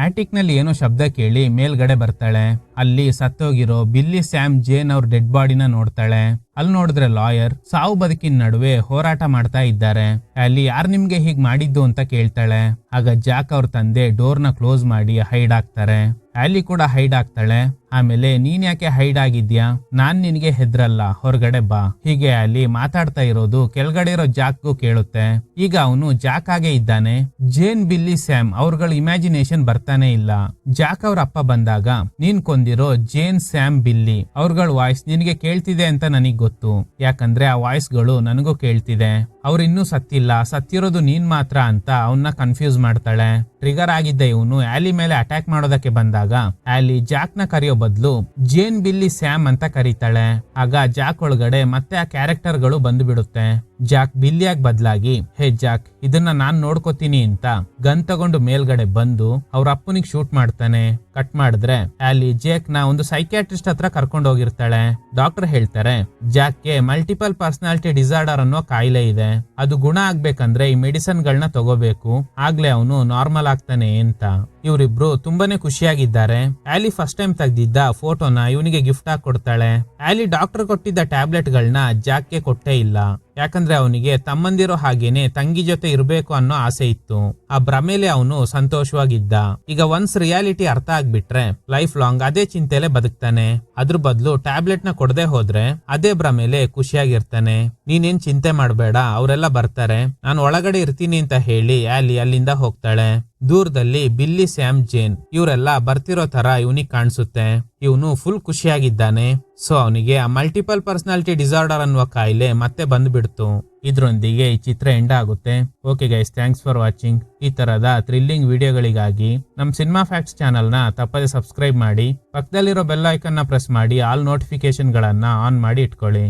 ಆಟಿಕ್ ನಲ್ಲಿ ಏನೋ ಶಬ್ದ ಕೇಳಿ ಮೇಲ್ಗಡೆ ಬರ್ತಾಳೆ. ಅಲ್ಲಿ ಸತ್ತೋಗಿರೋ ಬಿಲ್ಲಿ, ಸ್ಯಾಮ್, ಜೇನ್ ಅವ್ರ ಡೆಡ್ ಬಾಡಿನ ನೋಡ್ತಾಳೆ. ಅಲ್ಲಿ ನೋಡಿದ್ರೆ ಲಾಯರ್ ಸಾವು ಬದುಕಿನ ನಡುವೆ ಹೋರಾಟ ಮಾಡ್ತಾ ಇದ್ದಾರೆ. ಅಲ್ಲಿ ಯಾರು ನಿಮ್ಗೆ ಹೀಗ್ ಮಾಡಿದ್ದು ಅಂತ ಕೇಳ್ತಾಳೆ. ಆಗ ಜಾಕ್ ಅವ್ರ ತಂದೆ ಡೋರ್ನ ಕ್ಲೋಸ್ ಮಾಡಿ ಹೈಡ್ ಆಗ್ತಾರೆ. ಆಲಿ ಕೂಡ ಹೈಡ್ ಆಗ್ತಾಳೆ. ಆಮೇಲೆ ನೀನ್ ಯಾಕೆ ಹೈಡ್ ಆಗಿದ್ಯಾ, ನಾನ್ ನಿನ್ಗೆ ಹೆದ್ರಲ್ಲ, ಹೊರಗಡೆ ಬಾ. ಹೀಗೆ ಅಲ್ಲಿ ಮಾತಾಡ್ತಾ ಇರೋದು ಕೆಳಗಡೆ ಇರೋ ಜಾಕ್ಗೂ ಕೇಳುತ್ತೆ. ಈಗ ಅವನು ಜಾಕ್ ಆಗೇ ಇದ್ದಾನೆ. ಜೇನ್, ಬಿಲ್ಲಿ, ಸ್ಯಾಮ್ ಅವ್ರಗಳ ಇಮ್ಯಾಜಿನೇಷನ್ ಬರ್ತಾನೆ ಇಲ್ಲ. ಜಾಕ್ ಅವ್ರ ಅಪ್ಪ ಬಂದಾಗ ನೀನ್ ಕೊಂದಿರೋ ಜೇನ್, ಸ್ಯಾಮ್, ಬಿಲ್ಲಿ ಅವ್ರಗಳ ವಾಯ್ಸ್ ನಿನ್ಗೆ ಕೇಳ್ತಿದೆ ಅಂತ ನನಗ್ ಗೊತ್ತು, ಯಾಕಂದ್ರೆ ಆ ವಾಯ್ಸ್ ಗಳು ನನಗೂ ಕೇಳ್ತಿದೆ. ಅವ್ರು ಇನ್ನೂ ಸತ್ತಿಲ್ಲ, ಸತ್ತಿರೋದು ನೀನ್ ಮಾತ್ರ ಅಂತ ಅವನ್ನ ಕನ್ಫ್ಯೂಸ್ ಮಾಡ್ತಾಳೆ. ಟ್ರಿಗರ್ ಆಗಿದ್ದ ಇವನು ಆಲಿ ಮೇಲೆ ಅಟ್ಯಾಕ್ ಮಾಡೋದಕ್ಕೆ ಬಂದಾಗ ಆಲಿ ಜಾಕ್ ನ ಕರೆಯೋ ಬದಲು ಜೇನ್, ಬಿಲ್ಲಿ, ಸ್ಯಾಮ್ ಅಂತ ಕರೀತಾಳೆ. ಆಗ ಜಾಕ್ ಒಳಗಡೆ ಮತ್ತೆ ಆ ಕ್ಯಾರೆಕ್ಟರ್ ಗಳು ಬಂದು ಬಿಡುತ್ತೆ. ಜಾಕ್ ಬಿಲ್ಲಿಯಾಗಿ ಬದಲಾಗಿ ಹೇ ಜಾಕ್ ಇದನ್ನ ನಾನ್ ನೋಡ್ಕೋತೀನಿ ಅಂತ ಗನ್ ತಗೊಂಡು ಮೇಲ್ಗಡೆ ಬಂದು ಅವ್ರ ಅಪ್ಪನಿಗೆ ಶೂಟ್ ಮಾಡ್ತಾನೆ. ಕಟ್ ಮಾಡಿದ್ರೆ ಆಲಿ ಜೇಕ್ ನ ಒಂದು ಸೈಕ್ಯಾಟ್ರಿಸ್ಟ್ ಹತ್ರ ಕರ್ಕೊಂಡು ಹೋಗಿರ್ತಾಳೆ. ಡಾಕ್ಟರ್ ಹೇಳ್ತಾರೆ ಜಾಕ್ಗೆ ಮಲ್ಟಿಪಲ್ ಪರ್ಸನಾಲಿಟಿ ಡಿಸಾರ್ಡರ್ ಅನ್ನೋ ಕಾಯಿಲೆ ಇದೆ, ಅದು ಗುಣ ಆಗ್ಬೇಕಂದ್ರೆ ಈ ಮೆಡಿಸಿನ್ ಗಳನ್ನ ತಗೋಬೇಕು, ಆಗ್ಲೇ ಅವನು ನಾರ್ಮಲ್ ಆಗ್ತಾನೆ ಅಂತ. ಇವರಿಬ್ರು ತುಂಬಾನೇ ಖುಷಿಯಾಗಿದ್ದಾರೆ. ಆಲಿ ಫಸ್ಟ್ ಟೈಮ್ ತೆಗ್ದಿದ್ದ ಫೋಟೋನ ಇವನಿಗೆ ಗಿಫ್ಟ್ ಆಗಿ ಕೊಡ್ತಾಳೆ. ಆಲಿ ಡಾಕ್ಟರ್ ಕೊಟ್ಟಿದ್ದ ಟ್ಯಾಬ್ಲೆಟ್ ಗಳನ್ನ ಜಾಕ್ಗೆ ಕೊಟ್ಟೇ ಇಲ್ಲ, ಯಾಕಂದ್ರೆ ಅವನಿಗೆ ತಮ್ಮಂದಿರೋ ಹಾಗೇನೆ ತಂಗಿ ಜೊತೆ ಇರ್ಬೇಕು ಅನ್ನೋ ಆಸೆ ಇತ್ತು. ಆ ಭ್ರಮೇಲೆ ಅವನು ಸಂತೋಷವಾಗಿದ್ದ. ಈಗ ಒನ್ಸ್ ರಿಯಾಲಿಟಿ ಅರ್ಥ ಆಗ್ಬಿಟ್ರೆ ಲೈಫ್ ಲಾಂಗ್ ಅದೇ ಚಿಂತೆಲೆ ಬದುಕ್ತಾನೆ. ಅದ್ರ ಬದಲು ಟ್ಯಾಬ್ಲೆಟ್ ನ ಕೊಡದೆ ಹೋದ್ರೆ ಅದೇ ಭ್ರಮೇಲೆ ಖುಷಿಯಾಗಿರ್ತಾನೆ. ನೀನೇನ್ ಚಿಂತೆ ಮಾಡ್ಬೇಡ, ಅವರೆಲ್ಲ ಬರ್ತಾರೆ, ನಾನು ಒಳಗಡೆ ಇರ್ತೀನಿ ಅಂತ ಹೇಳಿ ಆಲಿ ಅಲ್ಲಿಂದ ಹೋಗ್ತಾಳೆ. ದೂರದಲ್ಲಿ ಬಿಲ್ಲಿ, ಸ್ಯಾಮ್, ಜೇನ್ ಇವರೆಲ್ಲ ಬರ್ತಿರೋ ತರ ಇವನಿಗೆ ಕಾಣಿಸುತ್ತೆ. ಇವನು ಫುಲ್ ಖುಷಿಯಾಗಿದ್ದಾನೆ. ಸೊ ಅವನಿಗೆ ಆ ಮಲ್ಟಿಪಲ್ ಪರ್ಸನಾಲಿಟಿ ಡಿಸಾರ್ಡರ್ ಅನ್ನುವ ಕಾಯಿಲೆ ಮತ್ತೆ ಬಂದ್ಬಿಡ್ತು. ಇದ್ರೊಂದಿಗೆ ಈ ಚಿತ್ರ ಎಂಡ್ ಆಗುತ್ತೆ. Okay guys, thanks for watching. ಈ ತರದ ಥ್ರಿಲ್ಲಿಂಗ್ ವಿಡಿಯೋಗಳಿಗಾಗಿ ನಮ್ ಸಿನಿಮಾ ಫ್ಯಾಕ್ಟ್ಸ್ ಚಾನಲ್ ನ ತಪ್ಪದೆ ಸಬ್ಸ್ಕ್ರೈಬ್ ಮಾಡಿ. ಪಕ್ಕದಲ್ಲಿರೋ ಬೆಲ್ ಐಕನ್ ನ ಪ್ರೆಸ್ ಮಾಡಿ ಆಲ್ ನೋಟಿಫಿಕೇಶನ್ ಗಳನ್ನ ಆನ್ ಮಾಡಿ ಇಟ್ಕೊಳ್ಳಿ.